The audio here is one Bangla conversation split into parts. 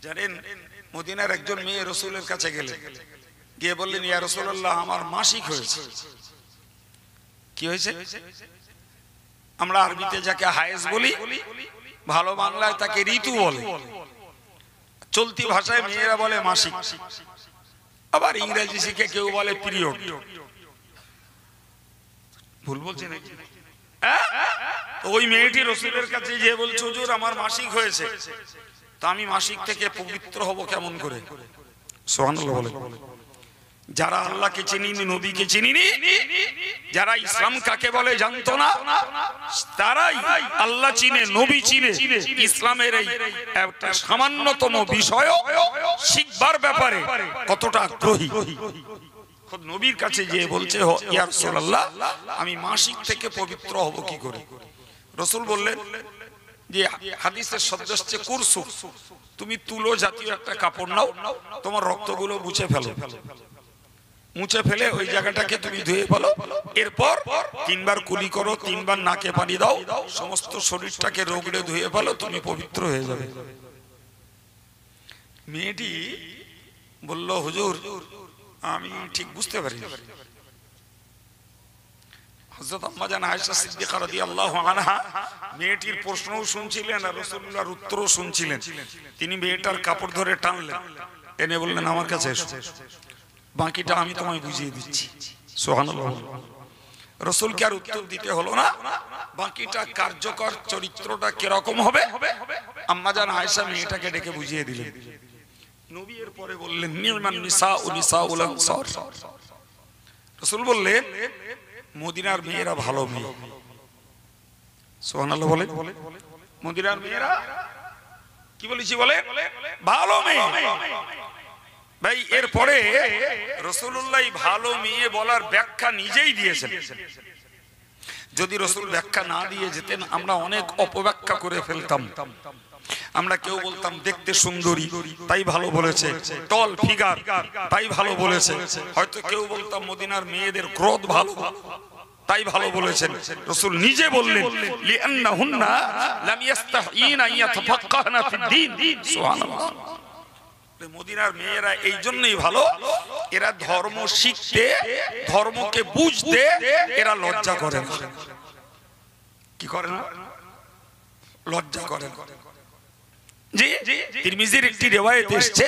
জানেন মদিনার একজন মেয়ে রাসূলের কাছে গেলেন, গিয়ে বললেন, ইয়া রাসূলুল্লাহ, আমার মাসিক হয়েছে। কি হয়েছে? আমরা আরবিতে যাকে হায়েজ বলি, ভালো বাংলায় তাকে ঋতু বলে, চলতি ভাষায় মেয়েরা বলে মাসিক, আবার ইংরেজি শিখে কেউ বলে পিরিয়ড। ভুল বলছে নাকি? ওই মেয়েটি রাসূলের কাছে যে বলছে, হুজুর আমার মাসিক হয়েছে, তো আমি মাসিক থেকে পবিত্র হব কেমন করে? সুবহানাল্লাহ বলে। যারা আল্লাহকে চিনিনি, নবীকে চিনিনি, যারা ইসলাম কাকে বলে জানতো না, তারাই আল্লাহ চিনে, নবী চিনে, ইসলামের এই একটা সামান্যতম বিষয় শিখবার ব্যাপারে কতটা আগ্রহী। খোদ নবীর কাছে যে বলছে, ইয়া রাসূলুল্লাহ, আমি মাসিক থেকে পবিত্র হব কি করে? রাসূল বললেন যে হাদিসের শব্দ হচ্ছে কুরসু, তুমি তুলো জাতীয় একটা কাপড় নাও, তোমার রক্তগুলো মুছে ফেলো, মুছে ফেলে ওই জায়গাটাকে তুমি ধুয়ে ফেলো, এরপর 3 বার কুলি করো, 3 বার নাকে পানি দাও, সমস্ত শরীরটাকে রগড়ে ধুয়ে ফেলো, তুমি পবিত্র হয়ে যাবে। মেয়েটি বলল, হুজুর আমি ঠিক বুঝতে পারি। হযরত আম্মা জান আয়েশা সিদ্দিকা রাদিয়াল্লাহু আনহা মেয়েটির প্রশ্নও শুনছিলেন আর রাসূলুল্লাহর উত্তরও শুনছিলেন। তিনি মেয়েটার কাপড় ধরে টানলেন, এনে বললেন, আমার কাছে এসো, বাকিটা আমি তোমায় বুঝিয়ে দিচ্ছি। সুবহানাল্লাহ। রাসূলকে আর উত্তর দিতে হলো না, বাকিটা কার্যকর চরিত্রটা কিরকম হবে আম্মা জান আয়েশা মেয়েটাকে ডেকে বুঝিয়ে দিলেন। নবী এর পরে বললেন, নিমান নিসাউ নিসাউল আনসার। রাসূল বললেন, মদিনার মেয়েরা ভালো মেয়ে। সুবহানাল্লাহ বলে। মদিনার মেয়েরা কি বলেছি বলে? ভালো মেয়ে। ভাই এরপরে রাসূলুল্লাহ ভালো মেয়ে বলার ব্যাখ্যা নিজেই দিয়েছেন। যদি রাসূল ব্যাখ্যা না দিয়ে যেতেন আমরা অনেক অপব্যাখ্যা করে ফেলতাম। আমরা কেউ বলতাম দেখতে সুন্দরী তাই ভালো বলেছে, টল ফিগার তাই ভালো বলেছে, হয়তো কেউ বলতাম মদিনার মেয়েদের ক্রোধ ভালো তাই ভালো বলেছেন। রাসূল নিজে বললেন, লিআন্নাহুন্না লাম ইস্তাহিনা ইয়াতাফাক্কাহনা ফিদ-দীন। সুবহানাল্লাহ। মদিনার মেয়েরা এই জন্যই ভালো, এরা ধর্ম শিখতে, ধর্মকে বুঝতে এরা লজ্জা করে না। কি করে না? লজ্জা করে না। জি, তিরমিজির একটি রিওয়ায়াত এসেছে,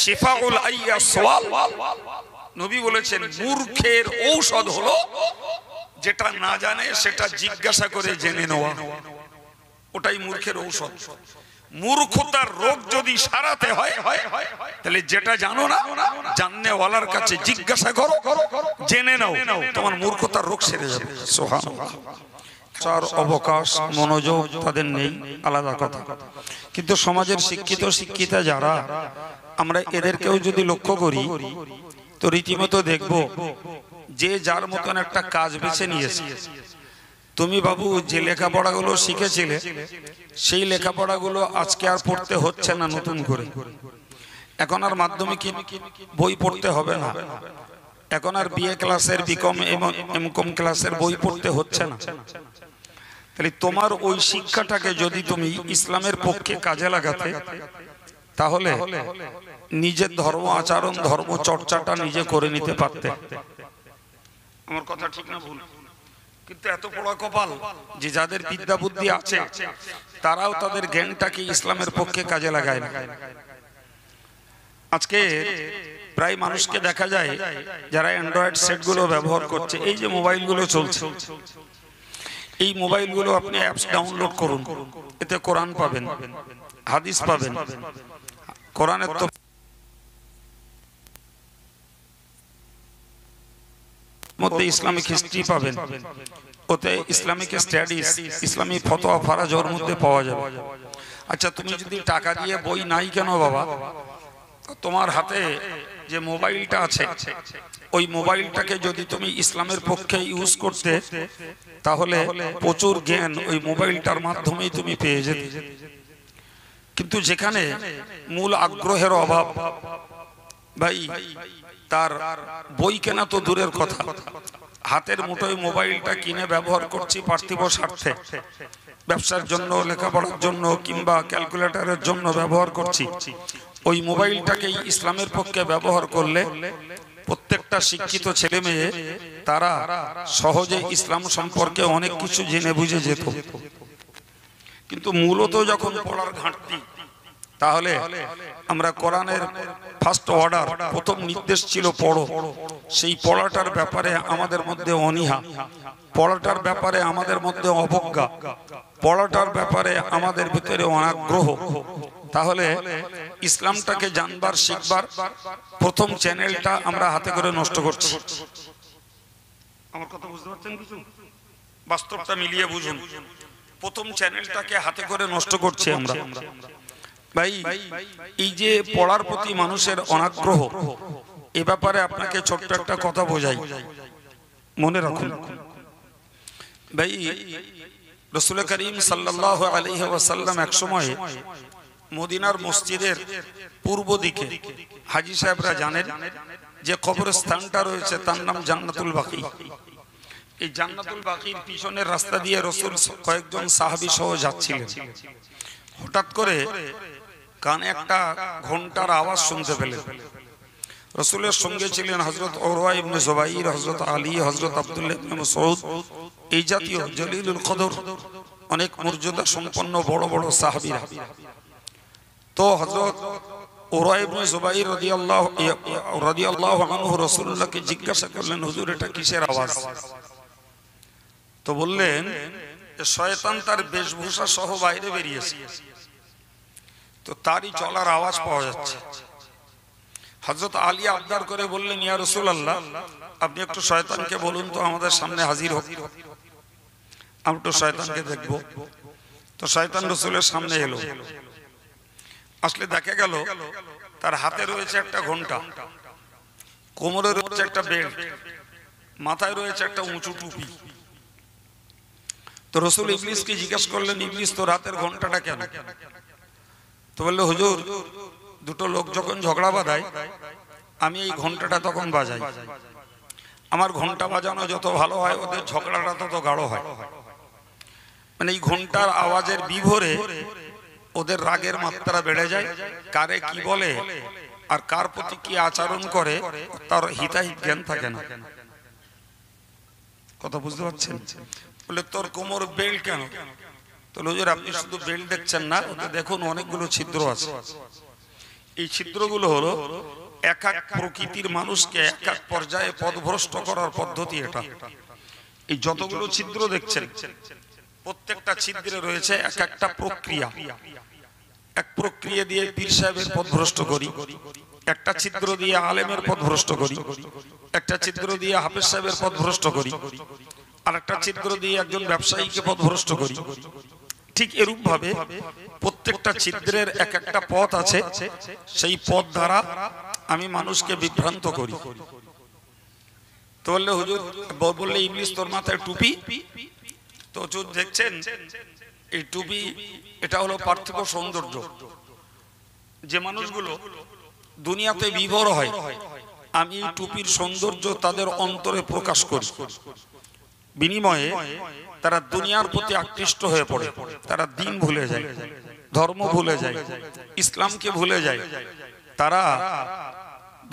শিফাউল আইয়া সওয়াল। নবী বলেছেন, মূর্খের ঔষধ হলো যেটা না জানে সেটা জিজ্ঞাসা করে জেনে নেওয়া, ওটাই মূর্খের ঔষধ। মূর্খতার রোগ যদি সারাতে হয় তাহলে যেটা জানো না জাননেওয়ালার কাছে জিজ্ঞাসা করো, জেনে নাও, তোমার মূর্খতার রোগ সেরে যাবে। সুবহানাল্লাহ। চার অবকাশ মনোযোগ তাদের নেই, আলাদা কথা, কিন্তু সমাজের শিক্ষিত শিক্ষিতা যারা, আমরা এদেরকেও যদি লক্ষ্য করি তো রীতিমতো দেখব যে যার মতন একটা কাজ বেছে নিয়েছে। তুমি বাবু যে লেখাপড়াগুলো শিখেছিলে সেই লেখাপড়াগুলো আজকে আর পড়তে হচ্ছে না নতুন করে। এখন আর মাধ্যমিক বই পড়তে হবে না, এখন আর বিএ ক্লাসের, বিকম, এমকম ক্লাসের বই পড়তে হচ্ছে না। তাহলে তোমার ওই শিক্ষাটাকে যদি তুমি ইসলামের পক্ষে কাজে লাগাতে, তাহলে নিজের ধর্ম আচরণ, ধর্ম চর্চাটা নিজে করে নিতে পারতে। আমার কথা ঠিক না ভুল? কিন্তু এত বড় কপাল যে যাদের বিদ্যা বুদ্ধি আছে তারাও তাদের জ্ঞানটাকে ইসলামের পক্ষে কাজে লাগায় না। আজকে প্রায় মানুষকে দেখা যায় যারা অ্যান্ড্রয়েড সেটগুলো ব্যবহার করছে, এই যে মোবাইলগুলো চলছে, এই মোবাইলগুলো আপনি অ্যাপস ডাউনলোড করুন, এতে কোরআন পাবেন, হাদিস পাবেন। কোরআনের তো মধ্যে ইসলামিক হিস্ট্রি পাবেন, ওতে ইসলামিক স্টাডিজ, ইসলামী ফতোয়া ফারাজ ওর মধ্যে পাওয়া যাবে। আচ্ছা, তুমি যদি টাকা দিয়ে বই নাই কেন বাবা, তোমার হাতে যে মোবাইলটা আছে ওই মোবাইলটাকে যদি তুমি ইসলামের পক্ষে ইউজ করতে, তাহলে প্রচুর জ্ঞান ওই মোবাইলটার মাধ্যমেই তুমি পেয়ে যেতে। কিন্তু যেখানে মূল আগ্রহের অভাব, ভাই তার বই কেনা তো দূরের কথা, হাতের মুঠোয় মোবাইলটা কিনে ব্যবহার করছি পার্থিব স্বার্থে, ব্যবসার জন্য, লেখাপড়ার জন্য কিংবা ক্যালকুলেটরের জন্য ব্যবহার করছি, ওই মোবাইলটাকেই ইসলামের পক্ষে ব্যবহার করলে প্রত্যেকটা শিক্ষিত ছেলে মেয়ে তারা সহজে ইসলাম সম্পর্কে অনেক কিছু জেনে বুঝে যেত। কিন্তু মূলত যখন পড়ার ঘাটতি, তাহলে আমরা কোরআনের ফার্স্ট অর্ডার, প্রথম নির্দেশ ছিল পড়ো। সেই পড়াটার ব্যাপারে আমাদের মধ্যে অনীহা, পড়াটার ব্যাপারে আমাদের মধ্যে অবজ্ঞা, পড়াটার ব্যাপারে আমাদের ভিতরে অনাগ্রহ। তাহলে ইসলামটাকে জানবার শিখবার প্রথম চ্যানেলটা আমরা হাতে করে নষ্ট করছি। আমার কথা বুঝতে পারছেন? কিছু বাস্তবটা মিলিয়ে বুঝুন। প্রথম চ্যানেলটাকে হাতে করে নষ্ট করছি আমরা। ভাই, এই যে পড়ার প্রতি মানুষের অনাগ্রহ, এ ব্যাপারে আপনাকে ছোট্ট একটা কথা বোঝাই, মনে রাখুন। ভাই, রাসূল করিম সাল্লাল্লাহু আলাইহি ওয়াসাল্লাম এক সময় মদিনার মসজিদের পূর্ব দিকে, হাজী সাহেবরা জানেন যে কবরস্থানটা রয়েছে, তার নাম জান্নাতুল বাকি। এই জান্নাতুল বাকির পিছনের রাস্তা দিয়ে রাসূল কয়েকজন সাহাবী সহ যাচ্ছিলেন। হঠাৎ করে কানে একটা ঘন্টার আওয়াজ শুনতে পেলেন। রাসূলের সঙ্গে ছিলেন হযরত উরওয়া ইবনে জুবাইর, হযরত আলী, হযরত আব্দুল্লাহ ইবনে মাসউদ, এই জাতীয় জলিলুল কদর অনেক মর্যাদা সম্পন্ন বড় বড় সাহাবীরা। তো হযরত উরওয়া ইবনে জুবাইর রাদিয়াল্লাহু আনহু রাসূলুল্লাহকে জিজ্ঞাসা করলেন, হুজুর এটা কিসের আওয়াজ? তো বললেন, শয়তান তার বেশভূষা সহ বাইরে বেরিয়েছে, তো তারই চলার আওয়াজ পাওয়া যাচ্ছে। হযরত আলী আবদার করে বললেন, ইয়া রাসূলুল্লাহ, আপনি একটু শয়তানকে বলুন তো আমাদের সামনে হাজির হোক, আমি একটু শয়তানকে দেখব। তো শয়তান রাসূলের সামনে এলো। আসলে দেখা গেল তার হাতে রয়েছে একটা ঘন্টা, কোমরে রয়েছে একটা বেল্ট, মাথায় রয়েছে একটা উঁচু টুপি। তো রাসূল ইবলিসকে জিজ্ঞেস করলেন, ইবলিস তোর হাতের ঘন্টাটা কেন? তো বললো, হুজুর, দুটো লোক যখন ঝগড়া বাঁধায় আমি এই ঘন্টাটা তখন বাজাই। আমার ঘন্টা বাজানো যত ভালো হয় ওদের ঝগড়াটা তত গাঢ় হয়। মানে এই ঘন্টার আওয়াজের বিভোরে ওদের রাগের মাত্রা বেড়ে যায়, কারে কি বলে আর কার প্রতি কি আচরণ করে তার হিতাহিত জ্ঞান থাকে না। কথা বুঝতে পারছেন? বলে, তোর কোমর বেল্ট কেন? তো হুজুর, আপনি শুধু বেল্ট দেখছেন না, ওতে দেখুন অনেকগুলো ছিদ্র আছে। এই ছিদ্রগুলো হলো এক এক প্রকৃতির মানুষকে এক এক পর্যায়ে পথভ্রষ্ট করার পদ্ধতি এটা। এই যতগুলো ছিদ্র দেখছেন, প্রত্যেকটা ছিদ্রে রয়েছে এক একটা প্রক্রিয়া। এক প্রক্রিয়া দিয়ে পীর সাহেবের পথভ্রষ্ট করি, একটা ছিদ্র দিয়ে আলেমের পথভ্রষ্ট করি, একটা ছিদ্র দিয়ে হাফেজ সাহেবের পথভ্রষ্ট করি, আর একটা ছিদ্র দিয়ে একজন ব্যবসায়ীকে পথভ্রষ্ট করি। ঠিক এরূপ ভাবে প্রত্যেকটা ছিদ্রের এক একটা পথ আছে, সেই পথ দ্বারা আমি মানুষকে বিভ্রান্ত করি। তো বললে, হুজুর, বললে ইবলিস তোর মাথায় টুপি, তো হুজুর দেখছেন এই টুপি, এটা হলো পার্থিব সৌন্দর্য। যে মানুষগুলো দুনিয়াতে বিভোর হয়, আমি এই টুপির সৌন্দর্য তাদের অন্তরে প্রকাশ করি। বিনিময়ে তারা দুনিয়ার প্রতি আকৃষ্ট হয়ে পড়ে, তারা দিন ভুলে যায়, ধর্ম ভুলে যায়, ইসলামকে ভুলে যায়, তারা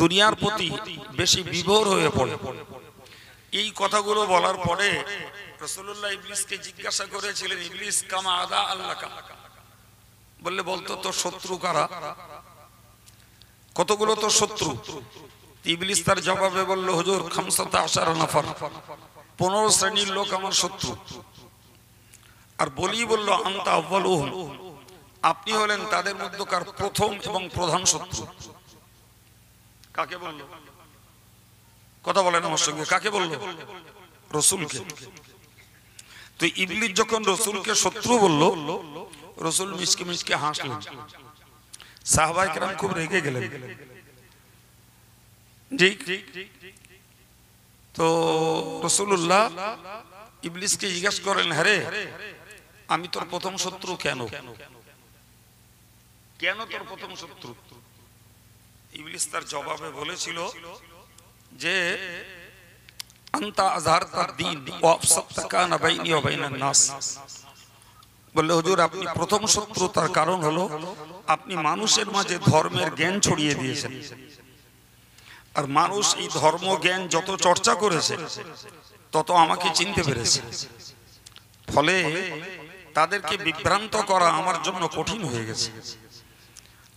দুনিয়ার প্রতি বেশি বিভোর হয়ে পড়ে। এই কথাগুলো বলার পরে রাসূলুল্লাহ ইবলিসকে জিজ্ঞাসা করেছিলেন, ইবলিস কামা আদা আল্লাহকা, বললে বলতো তোর শত্রু কারা? কতগুলো তোর শত্রু? ইবলিস তার জবাবে বলল, হুজুর, 15 নফর, 15 শ্রেণীর লোক আমার শত্রু। আর বলি বলল, আনতা আউয়ালুহুম, আপনি হলেন তাদের মধ্যকার প্রথম এবং প্রধান শত্রু। কাকে বলল? কথা বলেন আমার সঙ্গে, কাকে বলল? রাসূলকে। তো ইবলিস যখন রাসূলকে শত্রু বলল, রাসূল মিচকে মিচকে হাসলেন। সাহাবায়ে কেরাম খুব রেগে গেলেন। জি। তো রাসূলুল্লাহ ইবলিসকে জিজ্ঞাসা করেন, হ্যাঁ, আমি তোর প্রথম শত্রু কেন? কেন তোর প্রথম শত্রু? ইবলিস তার জবাবে বলেছিল যে, আনতা আযহারতা দ্বীন ওয়া আফসাদতা কানা বাইনি ওয়া বাইনান নাস, বললে হুজুর আপনি প্রথম শত্রু, তার কারণ হলো আপনি মানুষের মাঝে ধর্মের জ্ঞান ছড়িয়ে দিয়েছেন, আর মানুষ এই ধর্ম জ্ঞান যত চর্চা করেছে তত আমাকে চিনতে পেরেছে, ফলে তাদেরকে বিভ্রান্ত করা আমার জন্য কঠিন হয়ে গেছে।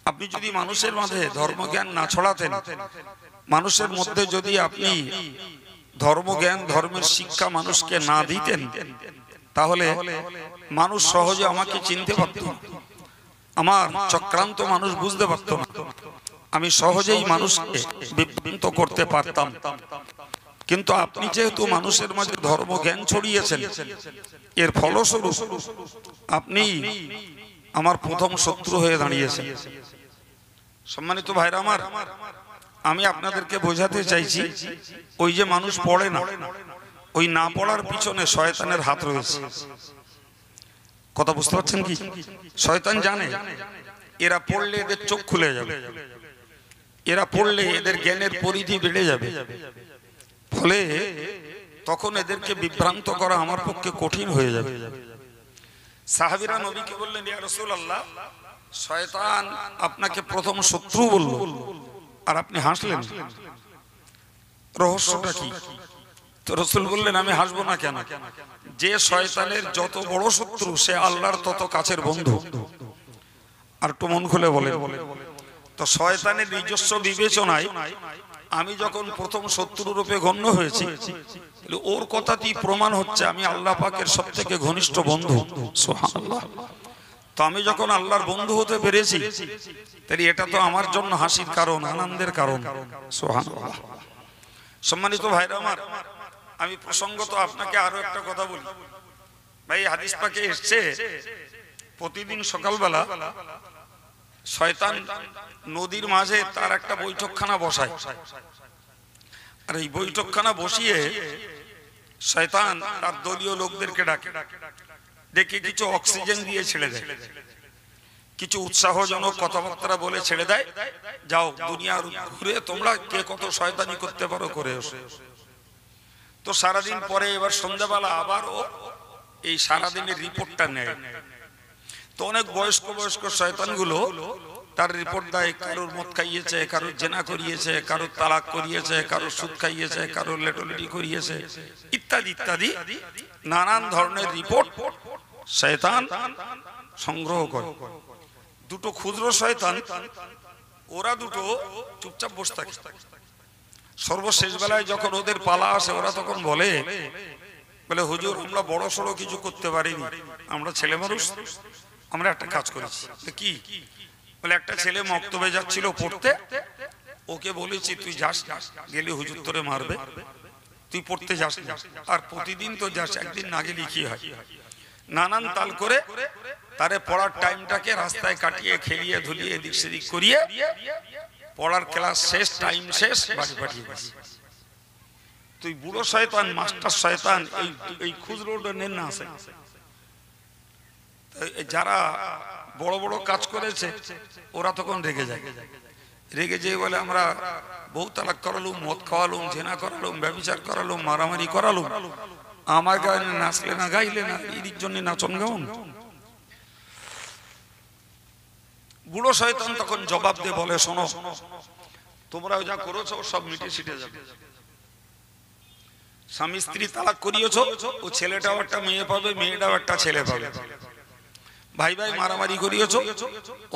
আপনি যদি মানুষের মাঝে ধর্মজ্ঞান না ছড়াতেন, মানুষের মধ্যে যদি আপনি ধর্মজ্ঞান ধর্মের শিক্ষা মানুষকে না দিতেন, তাহলে মানুষ সহজে আমাকে চিনতে পারত না, আমার চক্রান্ত মানুষ বুঝতে পারত না, আমি সহজেই মানুষকে বিভ্রান্ত করতে পারতাম। কিন্তু আপনি যেহেতু মানুষের মাঝে ধর্মজ্ঞান ছড়িয়েছেন, এর ফলস্বরূপ আপনি আমার প্রথম শত্রু হয়ে দাঁড়িয়েছেন। সম্মানিত ভাইরা আমার, আমি আপনাদেরকে বোঝাতে চাইছি, ওই যে মানুষ পড়ে না, ওই না পড়ার পিছনে শয়তানের হাত রয়েছে। কথা বুঝতে পারছেন কি? শয়তান জানে এরা পড়লে এদের চোখ খুলে যাবে, এরা পড়লে এদের জ্ঞানের পরিধি বেড়ে যাবে, ফলে তখন এদেরকে বিভ্রান্ত করা আমার পক্ষে কঠিন হয়ে যাবে। সাহাবীরা নবীকে বললেন, ইয়া রাসূলুল্লাহ, শয়তান আপনাকে প্রথম শত্রু বলল আর আপনি হাসলেন, রহস্যটা কি? তো রাসূল বললেন, আমি হাসবো না কেন? যে শয়তানের যত বড় শত্রু সে আল্লাহর তত কাছের বন্ধু। আর একটু মন খুলে বলেন, তো শয়তানের নিজস্ব বিবেচনায় আমি যখন প্রথম শত্রু রূপে গণ্য হয়েছি, ওর কথাতেই প্রমাণ হচ্ছে আমি আল্লাহ পাকের সবথেকে ঘনিষ্ঠ বন্ধু। সুবহানাল্লাহ। তো আমি যখন আল্লাহর বন্ধু হতে পেরেছি, তাই এটা তো আমার জন্য হাসির কারণ, আনন্দের কারণ। সুবহানাল্লাহ। সম্মানিত ভাইরা আমার, আমি প্রসঙ্গত আপনাকে আরো একটা কথা বলি। ভাই হাদিস পাকে এসেছে, প্রতিদিন সকালবেলা শয়তান নদীর মাঝে তার একটা বৈঠকখানা বসায়, আর এই বৈঠকখানা বসিয়ে শয়তান তার দলীয় লোকদেরকে ডাকে, ডেকে কিছু অক্সিজেন দিয়ে ছেড়ে দেয়, কিছু উৎসাহজনক কথাবার্তা বলে ছেড়ে দেয়, যাও দুনিয়ার ঘুরে তোমরা কে কত শয়তানি করতে পারো করে এসো। তো সারাদিন পরে এবার সন্ধ্যাবেলা আবার ও এই সারাদিনের রিপোর্টটা নেয়। তো অনেক বয়স্ক বয়স্ক শয়তানগুলো তার রিপোর্ট দেয়, কারোর মদ খাইয়েছে, কারোর জেনা করিয়েছে, কারোর তালাক করিয়েছে, কারোর সুদ খাইয়েছে, কারোর লেটলিটি করিয়েছে, ইত্যাদি ইত্যাদি নানান ধরনের রিপোর্ট শয়তান সংগ্রহ করে। দুটো ক্ষুদ্র শয়তান, ওরা দুটো চুপচাপ বসে থাকে। সর্বশেষ বেলায় যখন ওদের পালা আসে, ওরা তখন বলে, হুজুর আমরা বড় সড়ো কিছু করতে পারিনি, আমরা ছেলে মানুষ, আমরা একটা কাজ করেছি। কি? বলে একটা ছেলে মক্তবে যাচ্ছিল পড়তে, ওকে বলেছি তুই যাস, গেলে হুজুর তোরে মারবে, তুই পড়তে যাস না, আর প্রতিদিন তো যাস, একদিন না গেলে কি হয়? নানান তাল করে তারে পড়ার টাইমটাকে রাস্তায় কাটিয়ে খেলিয়ে ধুলিয়ে এদিক সেদিক করিয়ে পড়ার ক্লাস শেষ, টাইম শেষ, বাড়ি পাঠিয়ে দিস। তুই বুড়ো শয়তান, মাস্টার শয়তান, এই খুচরোটা নেন না আছে। যারা বড় বড় কাজ করেছে ওরা তখন রেগে যায়, রেগে যেয়ে বলে আমরা বউ তালাক করালুম, মদ খাওয়ালুম, জেনা করালুম, ব্যভিচার করালুম, মারামারি করালুম, আমার গায়ে নাচলে না গাইলে না, এর জন্য নাচন গাউন। বুড়ো শয়তান তখন জবাব দিয়ে বলে, শোনো তোমরা যা করেছো সব মিটে ছিটে যাবে। স্বামী স্ত্রী তালাক করিয়েছো, ও ছেলেটাও একটা মেয়ে পাবে, মেয়েটাও একটা ছেলে পাবে। ভাই ভাই মারামারি করিয়েছো,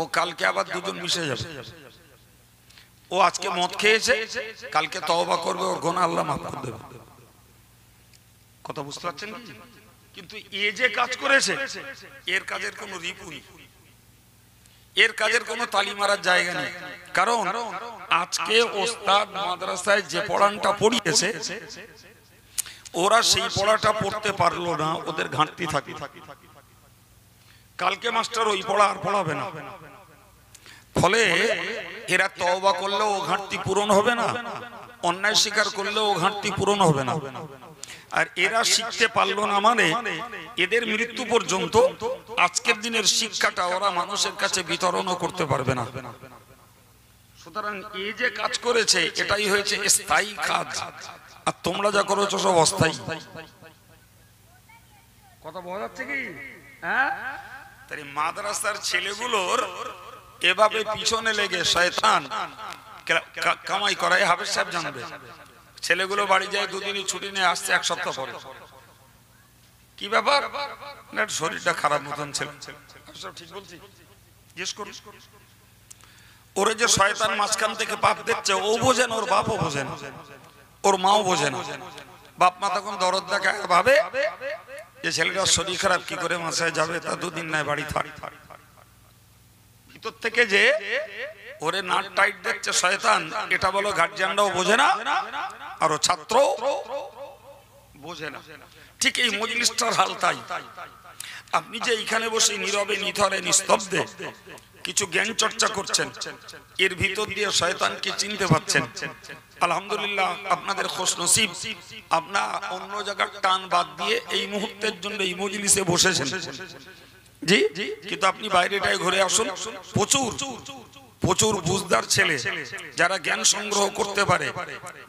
ও কালকে আবার দুজন মিশে যাবে। ও আজকে মদ খেয়েছে, কালকে তওবা করবে, ওর গুনাহ আল্লাহ মাফ করে দেবে। কথা বুঝতে পারছেন? কিন্তু এ যে কাজ করেছে, এর কাজের কোনো রিপু নেই, এর কাজের কোনো তালি মারার জায়গা নেই। কারণ আজকে ওস্তাদ মাদ্রাসায় যে পড়ানটা পড়িয়েছে, ওরা সেই পড়াটা পড়তে পারলো না, ওদের ঘাটতি থাকে। কালকে মাস্টার ওই পড়া আর পড়াবে না, ফলে এরা তওবা করলেও ও ঘাটতি পূরণ হবে না, অন্যায় স্বীকার করলেও ও ঘাটতি পূরণ হবে না। আর এরা শিখতে পারলো না মানে এদের মৃত্যু পর্যন্ত আজকের দিনের শিক্ষাটা ওরা মানুষের কাছে বিতরণও করতে পারবে না। সুতরাং এই যে কাজ করেছে এটাই হয়েছে স্থায়ী কাজ, আর তোমরা যা করেছো সব অস্থায়ী। কথা বোঝা যাচ্ছে কি? তাই মাদ্রাসার ছেলেগুলোর এভাবে পিছনে লেগে শয়তান কামাই করায় হাফেজ সাহেব জানবে। ছেলেগুলো বাড়ি যায়, দুদিনই ছুটি নিয়ে আসছে, এক সপ্তাহ পরে কি ব্যাপার, শরীরটা খারাপ মতন ছিল, ঠিক বলছি, জিজ্ঞেস করুন। ওরে যে শয়তান মাঝখান থেকে পাপ দেখছে, ও বোঝে না, ওর বাপও বোঝে না, ওর মাও বোঝে না। বাপ মা তখন দরদ দেখায়, ভাবে যে ছেলেটার শরীর খারাপ, কি করে মাসায় যাবে, তা দুদিন নাই বাড়ি থাক। ভিতর থেকে যে ওরে নাট টাইট দেখছে শয়তান, এটা বলো গার্জিয়ানরাও বোঝে না, আর ও ছাত্র বোঝে না। ঠিক এই মজলিসটার হাল তাই। আপনি যে এখানে বসে নীরবে নিথরে নিস্তব্ধে কিছু জ্ঞান চর্চা করছেন, এর ভিতর দিয়ে শয়তানকে চিনতে পারছেন। আলহামদুলিল্লাহ, আপনাদের খুশনসিব, আপনারা অন্য জায়গার টান বাদ দিয়ে এই মুহূর্তের জন্য এই মজলিসে বসেছেন। জি, কিন্তু আপনি বাইরেটায় ঘুরে আসুন, প্রচুর প্রচুর বুঝদার ছেলে যারা জ্ঞান সংগ্রহ করতে পারে,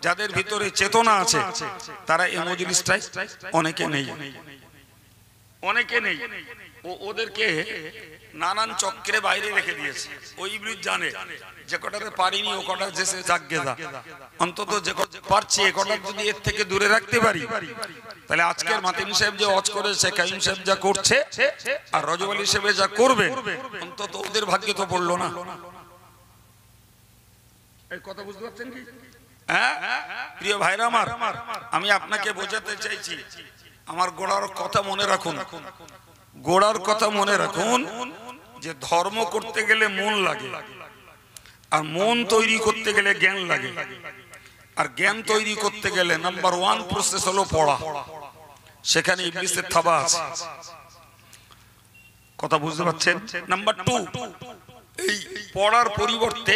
যাদের ভিতরে চেতনা আছে, তারা এই মজলিসটায় অনেকে নেই, অনেকে নেই। ওদেরকে নানান চক্রে বাইরে রেখে দিয়েছে। ওই ইবলিস জানে যে কটাতে পারিনি, ও কটা যে জাগ্গে দা, অন্তত যে কটা পারছি এ কটা যদি এর থেকে দূরে রাখতে পারি, তাহলে আজকের মাতিন সাহেব যে ওয়াজ করেছে, কাইম সাহেব যা করছে, আর রজব আলী সাহেব যা করবে, অন্তত ওদের ভাগ্যে তো পড়লো না। এই কথা বুঝতে পারছেন কি? হ্যাঁ প্রিয় ভাইরা আমার, আমি আপনাকে বোঝাতে চাইছি, আমার গোড়ার কথা মনে রাখুন, গোড়ার কথা মনে রাখুন, যে ধর্ম করতে গেলে মন লাগে, আর মন তৈরি করতে গেলে জ্ঞান লাগে, আর জ্ঞান তৈরি করতে গেলে নাম্বার 1 প্রসেস হলো পড়া। সেখানে ইবলিসের থাবা আছে, কথা বুঝতে পারছেন? নাম্বার 2, এই পড়ার পরিবর্তে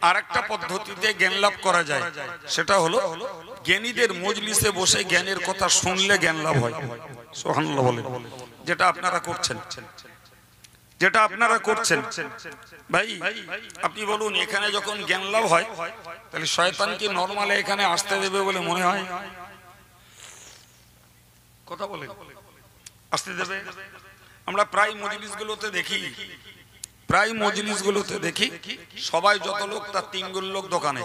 আরেকটা পদ্ধতিতে জ্ঞান লাভ করা যায়, সেটা হলো জ্ঞানীদের মজলিসে বসে জ্ঞানের কথা শুনলে জ্ঞান লাভ হয়। সুবহানাল্লাহ বলেন। যেটা আপনারা করছেন, যেটা আপনারা করছেন ভাই, আপনি বলুন, এখানে যখন জ্ঞান লাভ হয়, তাহলে শয়তান কি নরমালে এখানে আসতে দেবে বলে মনে হয়? কথা বলেন, আসতে দেবে? আমরা প্রায় মজলিসগুলোতে দেখি, প্রায় মজলিসগুলোতে দেখি, সবাই যত লোক তার 3 গুণ লোক দোকানে।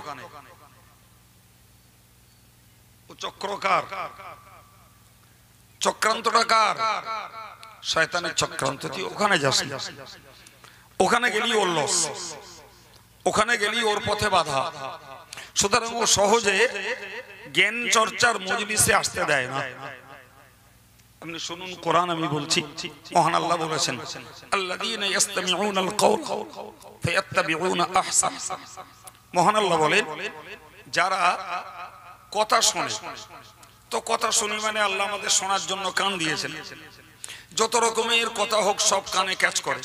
ও চক্রকার, চক্রান্তটা কার? শয়তানের চক্রান্ত। তুই ওখানে যাস, ওখানে গেলি ওর লস, ওখানে গেলি ওর পথে বাধা। সুতরাং ও সহজে জ্ঞান চর্চার মজলিসে আসতে দেয় না। আপনি শুনুন, কোরআন আমি বলছি, মহান আল্লাহ বলেছেন, আল্লাযীনা ইসতামিউনাল কওল ফায়াত্তাবিউনা আহসান। মহান আল্লাহ বলেন, যারা কথা শোনে, তো কথা শুনি মানে আল্লাহ আমাদের শোনার জন্য কান দিয়েছেন, যত রকমের কথা হোক সব কানে ক্যাচ করে।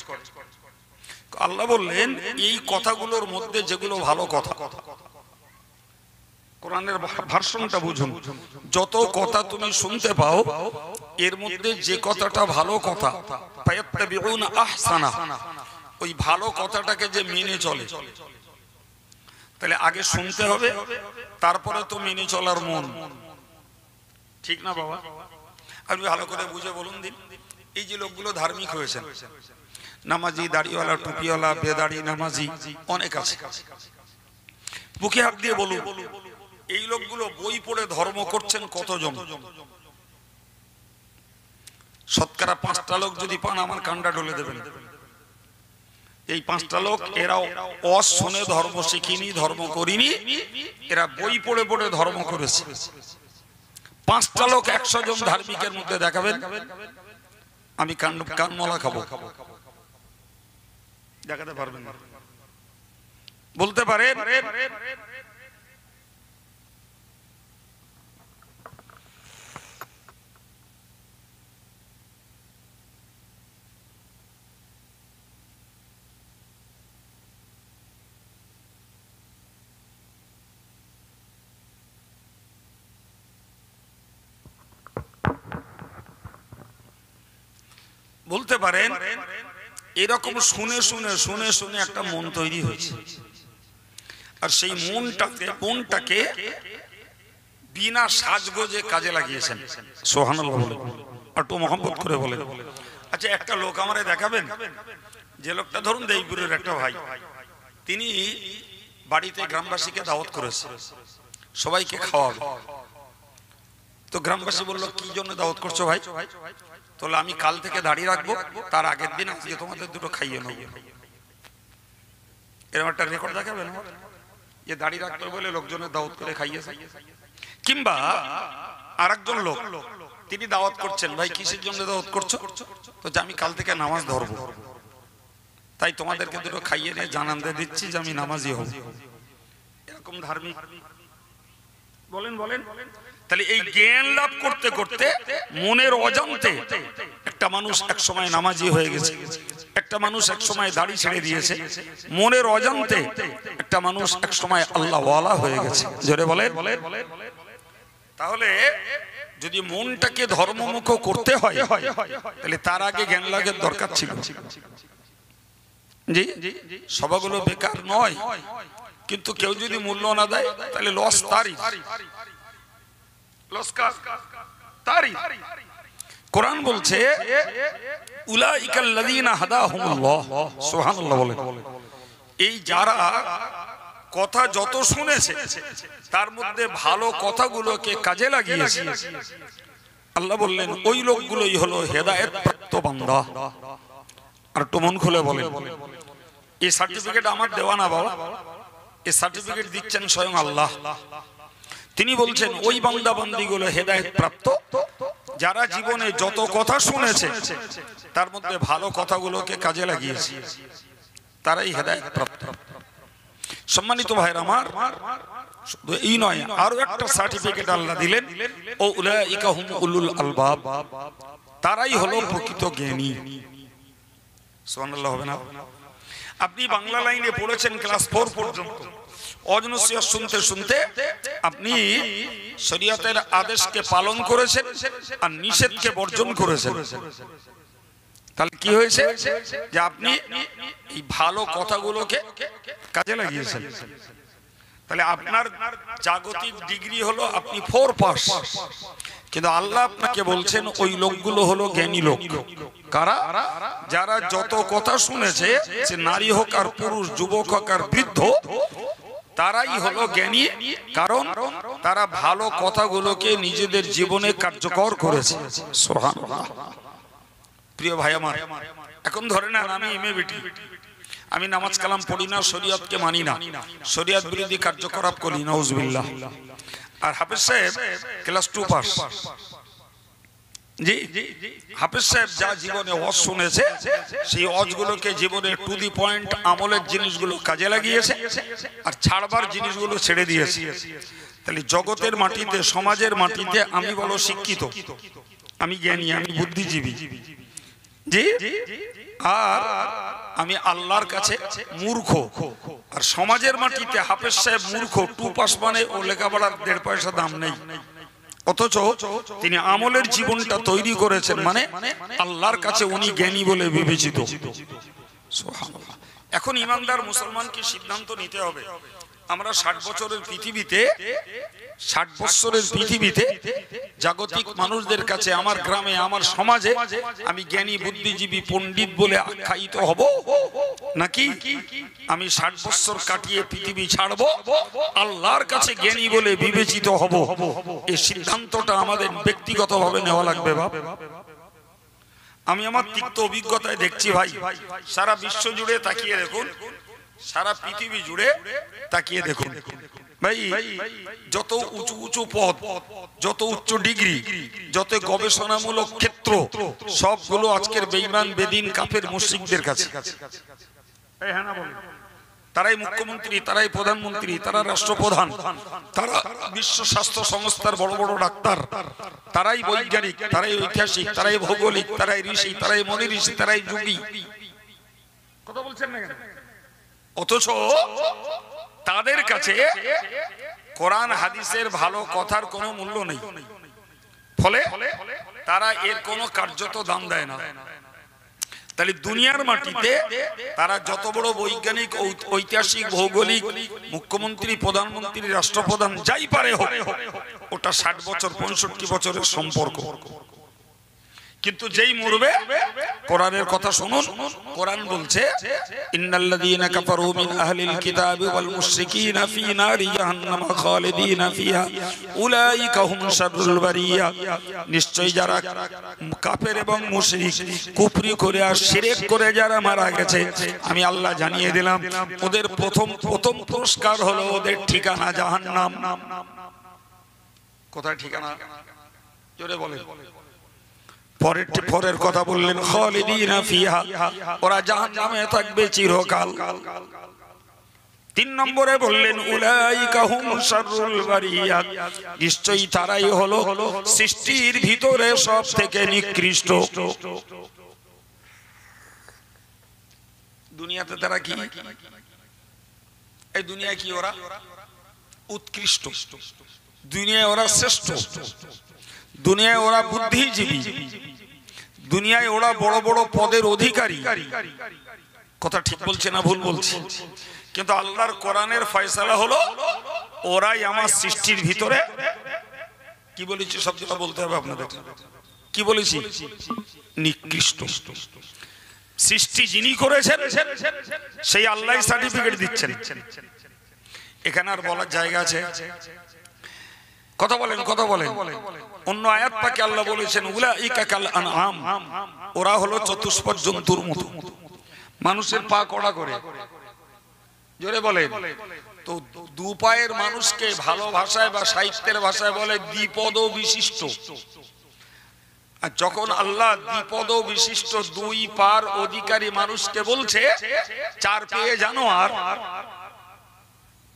আল্লাহ বললেন, এই কথাগুলোর মধ্যে যেগুলো ভালো কথা, কোরআনের ভার্সনটা বুঝুন, যত কথা তুমি শুনতে পাও, এর মধ্যে যে কথাটা ভালো কথা, ফায়াত্তাবিউনা আহসানা, ওই ভালো কথাটাকে যে মেনে চলে, তাহলে আগে শুনতে হবে, তারপরে তো মেনে চলার মন, ঠিক না বাবা? আপনি ভালো করে বুঝে বলুন দিন। এই যে লোকগুলো ধার্মিক হয়েছেন, নামাজি, দাড়িওয়ালা, টুপিওয়ালা, বেদাড়ি নামাজি অনেক আছে, বুকে হাত দিয়ে বলুন, এই লোকগুলো বই পড়ে ধর্ম করছেন কতজন? শতকরা 5টা লোক যদি পান, আমার কান্ডা ডলে দেবেন। এই 5টা লোক, এরা ওয়াজ শুনে ধর্ম শিখিনি, ধর্ম করিনি, এরা বই পড়ে পড়ে ধর্ম করেছে। 5টা লোক 100 জন ধার্মিকের মধ্যে দেখাবেন, আমি কানমলা খাবো, দেখাতে পারবেন না? বলতে পারে বলতে পারেন এরকম শুনে শুনে শুনে শুনে একটা মন তৈরি হয়েছে, আর সেই মনটাকে বিনা সাজগোজে কাজে লাগিয়েছেন। সুবহানাল্লাহ বলে, একটু মহব্বত করে বলেন, আচ্ছা একটা লোক আমারে দেখাবেন, যে লোকটা ধরুন দেইপুরের একটা ভাই, তিনি বাড়িতে গ্রামবাসীকে দাওয়াত করেছে, সবাইকে খাওয়াবে। তো গ্রামবাসী বললো কি জন্য দাওয়াত করছো ভাই? তাহলে আমি কাল থেকে দাঁড়িয়ে রাখবো, তার আগের দিন আজকে তোমাদের দুটো খাইয়ে নেবো। এরকম একটা রেকর্ড দেখাবেন যে দাঁড়িয়ে রাখতে বলে লোকজনের দাওয়াত করে খাইয়েছে। কিংবা আরেকজন লোক, তিনি দাওয়াত করছেন, ভাই কিসের জন্য দাওয়াত করছো? তো যে আমি কাল থেকে নামাজ ধরবো, তাই তোমাদেরকে দুটো খাইয়ে নিয়ে জানাতে দিচ্ছি যে আমি নামাজি হব। এরকম ধার্মিক বলেন বলেন। তাহলে এই জ্ঞান লাভ করতে করতে মনের অজান্তে একটা মানুষ এক সময় নামাজি হয়ে গেছে, একটা মানুষ এক সময় দাড়ি ছেড়ে দিয়েছে, মনের অজান্তে একটা মানুষ এক সময় আল্লাহওয়ালা হয়ে গেছে। জোরে বলেন। তাহলে যদি মনটাকে ধর্মমুখ করতে হয় তাহলে তার আগে জ্ঞান লাভের দরকার ছিল। জি, সভাগুলো বেকার নয়, কিন্তু কেউ যদি মূল্য না দেয় তাহলে লস তারই, লস তারই। কোরআন বলছে উলাইকাল লাযীনা হাদাহুমুল্লাহ, সুবহানাল্লাহ বলেন। এই যারা কথা যত শুনেছে তার মধ্যে ভালো কথাগুলোকে কাজে লাগিয়েছে, আল্লাহ বললেন ওই লোকগুলোই হলো হেদায়েত প্রাপ্ত বান্দা। আর একটু মন খুলে বলেন, এই সার্টিফিকেট আমার দেওয়া না বাবা, এই সার্টিফিকেট দিচ্ছেন স্বয়ং আল্লাহ। তিনি বলছেন ওই বান্দা বান্দীগুলো হেদায়েত প্রাপ্ত যারা জীবনে যত কথা শুনেছে তার মধ্যে ভালো কথাগুলোকে কাজে লাগিয়েছে, তারাই হেদায়েত প্রাপ্ত। সম্মানিত ভাইরা আমার, এই নয় আরো একটা সার্টিফিকেট আল্লাহ দিলেন, ও উলাইকা হুম উলুল আলবাব, তারাই হলো প্রকৃত জ্ঞানী। সুবহানাল্লাহ হবে না? আপনি বাংলা লাইনে পড়েছেন ক্লাস 4 পর্যন্ত, অজনসিয়ত শুনতে শুনতে আপনি শরীয়তের আদেশকে পালন করেছেন আর নিষেধকে বর্জন করেছেন। তাহলে কি হয়েছে যে আপনি এই ভালো কথাগুলোকে কাজে লাগিয়েছেন। তাহলে আপনার জাগতিক ডিগ্রি হলো আপনি 4 পাস, কিন্তু আল্লাহ আপনাকে বলছেন ওই লোকগুলো হলো জ্ঞানী লোক। কারা? যারা যত কথা শুনেছে, সে নারী হোক আর পুরুষ, যুবক হোক আর বৃদ্ধ, তারাই হলো জ্ঞানী, কারণ তারা ভালো কথাগুলোকে নিজেদের জীবনে কার্যকর করেছে। সুবহানাল্লাহ। প্রিয় ভাই আমার, এখন ধরে না আমি এমএবিটি, আমি নামাজ কালাম পড়ি না, শরীয়তকে মানি না, শরীয়ত বিরোধী কার্যকলাপ করি, নাউজুবিল্লাহ। আর হাফেজ সাহেব ক্লাস 2 পাস। জি, হাফেজ সাহেব যা জীবনে ওয়াজ শুনেছে সেই ওয়াজগুলোকে জীবনে টু দি পয়েন্ট আমলের জিনিসগুলো কাজে লাগিয়েছে আর ছাড়বার জিনিসগুলো ছেড়ে দিয়েছে। তাহলে জগতের মাটিতে, সমাজের মাটিতে আমি বলো শিক্ষিত, আমি জ্ঞানী, আমি বুদ্ধিজীবী, জি, আর আমি আল্লাহর কাছে মূর্খ। আর সমাজের মাটিতে হাফেজ সাহেব মূর্খ, 2 পাস মানে ও লেখাপড়ার 1.5 পয়সা দাম নেই, অথচ তিনি আমলের জীবনটা তৈরি করেছেন, মানে আল্লাহর কাছে উনি জ্ঞানী বলে বিবেচিত। সুবহানাল্লাহ। এখন ইমানদার মুসলমানকে সিদ্ধান্ত নিতে হবে, আমরা 60 বছরের পৃথিবীতে, 60 বছরের পৃথিবীতে জাগতিক মানুষদের কাছে, আমার গ্রামে, আমার সমাজে আমি জ্ঞানী, বুদ্ধিজীবী, পণ্ডিত বলে আখ্যায়িত হব, নাকি আমি 60 বছর কাটিয়ে পৃথিবী ছাড়ব, আল্লাহর কাছে জ্ঞানী বলে বিবেচিত হব? এই সিদ্ধান্তটা আমাদের ব্যক্তিগতভাবে নেওয়া লাগবে। আমি আমার তিক্ত অভিজ্ঞতায় দেখছি ভাই, সারা বিশ্ব জুড়ে তাকিয়ে দেখুন, সারা পৃথিবী জুড়ে তাকিয়ে দেখুন ভাই, যত উঁচু উঁচু পদ, যত উচ্চ ডিগ্রি, যত গবেষণামূলক ক্ষেত্র, সবগুলো আজকের বেঈমান, বেদিন, কাফের, মুশরিকদের কাছে। তারাই মুখ্যমন্ত্রী, তারাই প্রধানমন্ত্রী, তারা রাষ্ট্রপ্রধান, তারা বিশ্ব স্বাস্থ্য সংস্থার বড় বড় ডাক্তার, তারাই বৈজ্ঞানিক, তারাই ঐতিহাসিক, তারাই ভৌগোলিক, তারাই ঋষি, তারাই মনি ঋষি, তারাই যোগী। কথা বলছেন না কেন? অথচ তাদের কাছে কোরআন হাদিসের ভালো কথার কোনো মূল্য নেই, ফলে তারা এর কোনো কার্যত দাম দেয় না। তাহলে দুনিয়ার মাটিতে তারা যত বড় বৈজ্ঞানিক, ঐতিহাসিক, ভৌগোলিক, মুখ্যমন্ত্রী, প্রধানমন্ত্রী, রাষ্ট্রপ্রধান যাই পারে হোক, ওটা 60 বছর 65 বছরের সম্পর্ক। কিন্তু যেই মরবে কোরআনের কথা শুনুন, কোরআন বলছে ইন্নাল্লাযীনা কাফারু মিন আহলিল কিতাবি ওয়াল মুশরিকিনা ফী নারি জাহান্নাম খালিদিনা ফিহা উলাইকা হুম শাররুল বারিয়া। নিশ্চয়ই যারা কাফের এবং মুশরিক, কুফরি করে আর শিরক করে যারা মারা গেছে, আমি আল্লাহ জানিয়ে দিলাম ওদের প্রথম পুরস্কার হলো ওদের ঠিকানা জাহান্নাম। কোথায় ঠিকানা? জোরে বলেন। পরের কথা বললেন খালিদিনা ফিহা, ওরা জাহান্নামে থাকবে চিরকাল। 3 নম্বরে বললেন উলাইকা হুম শাররুল বারিয়া, নিশ্চয়ই তারাই হলো সৃষ্টির ভিতরে সবথেকে নিকৃষ্ট। দুনিয়াতে তারা কি? এই দুনিয়ায় কি ওরা উৎকৃষ্ট, দুনিয়ায় ওরা শ্রেষ্ঠ, দুনিয়ায় ওরা বুদ্ধিজীবী, দুনিয়ায় ওরা বড় বড় পদের অধিকারী। কথা ঠিক বলছে না ভুল বলছে? কিন্তু আল্লাহর কোরআনের ফয়সালা হলো ওরাই আমার সৃষ্টির ভিতরে কি বলেছি, শব্দটা বলতে হবে আপনাদের। কি বলেছি? নিকৃষ্ট। সৃষ্টি যিনি করেছেন সেই আল্লাহ সার্টিফিকেট দিচ্ছেন। এখানে আর বলার জায়গা আছে? কথা বলেন, কথা বলেন। অন্য আয়াত পাকে আল্লাহ বলেছেন উলাইকা কাল আনআম, ওরা হলো চতুষ্পদ জন্তুর মতো। মানুষের পা কড়া করে, জোরে বলেন। তো দু পায়ের মানুষকে ভালো ভাষায় বা সাহিত্যের ভাষায় বলে দ্বিপদ বিশিষ্ট। আর যখন আল্লাহ দ্বিপদ বিশিষ্ট 2 পার অধিকারী মানুষকে বলছে 4 পেয়ে জানোয়ার,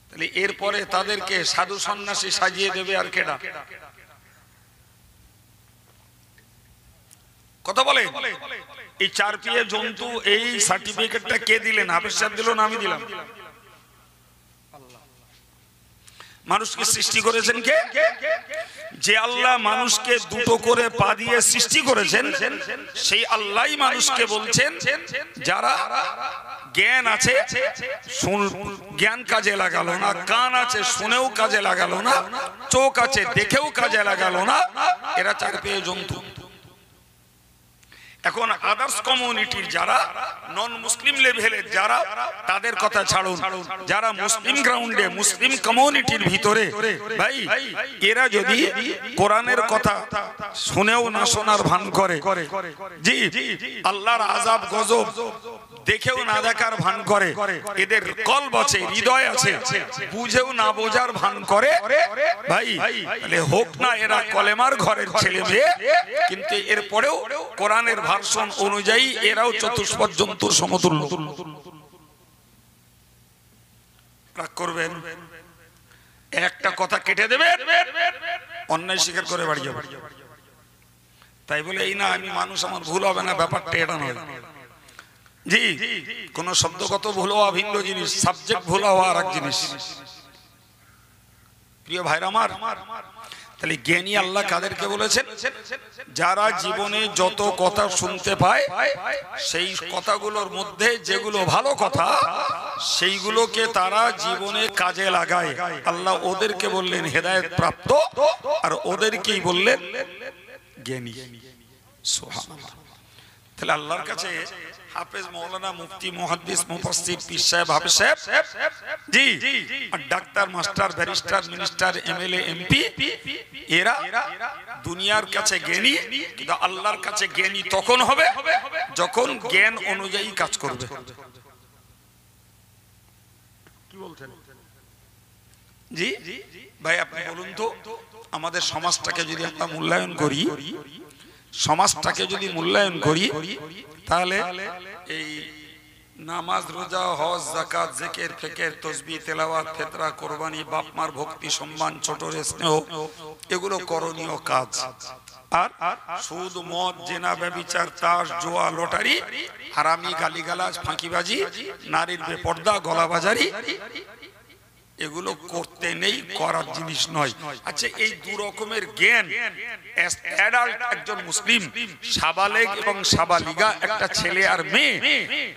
তাহলে এরপরে তাদেরকে সাধু সন্ন্যাসী সাজিয়ে দেবে আর কেডা? কথা বলে। এই 4 পেয়ে জন্তু এই সার্টিফিকেটটা কে দিলেন? হাফেজ সাহেব দিল না আমি দিলাম? মানুষকে সৃষ্টি করেছেন কে? যে আল্লাহ মানুষকে দুটো করে পা দিয়ে সৃষ্টি করেছেন, সেই আল্লাহই মানুষকে বলছেন যারা জ্ঞান আছে জ্ঞান কাজে লাগালো না, কান আছে শুনেও কাজে লাগালো না, চোখ আছে দেখেও কাজে লাগালো না, এরা 4 পেয়ে জন্তু। এখন আদার্স কমিউনিটির যারা নন মুসলিম লেভেলের যারা, তাদের কথা ছাড়ুন, যারা মুসলিম গ্রাউন্ডে মুসলিম কমিউনিটির ভিতরে ভাই, এরা যদি কোরআনের কথা শুনেও না শোনার ভান করে, জি আল্লাহর আযাব গজব দেখেও না দেখার ভান করে, এদের কলব আছে হৃদয় আছে বুঝেও না বোঝার ভান করে, ভাই তাহলে হোক না এরা কলেমার ঘরের ছেলে মেয়ে, কিন্তু এরপরেও কোরআনের ভার্সন অনুযায়ী এরাও চতুষ্পদ জন্তুর সমতুল্য। রাগ করবেন? একটা কথা কেটে দেবেন, অন্যায় স্বীকার করে বাড়ি যাবে। তাই বলে এই না আমি মানুষ, আমার ভুল হবে না, ব্যাপারটা এটা নয়। জি কোন শব্দগত ভুল হওয়া ভিন্ন জিনিস, সাবজেক্ট ভুল হওয়া আর এক জিনিস। প্রিয় ভাইরা আমার, তাহলে জ্ঞানী আল্লাহ কাদেরকে বলেছেন? যারা জীবনে যত কথা শুনতে পায় সেই কথাগুলোর মধ্যে যেগুলো ভালো কথা সেইগুলোকে তারা জীবনে কাজে লাগায়, আল্লাহ ওদেরকে বললেন হেদায়েত প্রাপ্ত, আর ওদেরকেই বললেন জ্ঞানী। সুবহানাল্লাহ। তাহলে আল্লাহর কাছে হাফেজ, মাওলানা, মুফতি, মুহাদ্দিস, মুফাসসির, পীর সাহেব, হাফেজ সাহেব, জি আর doctor, master, barrister, minister, MLA, MP, এরা দুনিয়ার কাছে জ্ঞানী, কিন্তু আল্লাহর কাছে জ্ঞানী তখন হবে যখন জ্ঞান অনুযায়ী কাজ করবে। কি বলছেন? জি ভাই আপনি বলুন তো, আমাদের সমাজটাকে যদি আমরা মূল্যায়ন করি, সমাজটাকে যদি মূল্যায়ন করি, তাহলে এই নামাজ, রোজা, হজ, যাকাত, জিকির, ফিকির, তাসবিহ, তেলাওয়াত, ফিতরা, কুরবানি, বাপ মার ভক্তি, সম্মান, ছোটর স্নেহ, এগুলো করণীয় কাজ। আর সুদ, মদ, জিনা, ব্যভিচার, তাস, জুয়া, লটারি, হারামি, গালিগালাজ, ফাঁকিবাজি, নারীর বেপর্দা, গলাবাজারি, এগুলো করতে নেই, করার জিনিস নয়। আচ্ছা এই 2 রকমের জ্ঞান অ্যাডাল্ট একজন মুসলিম, সাবালেগ এবং সাবালিগা একটা ছেলে আর মেয়ে,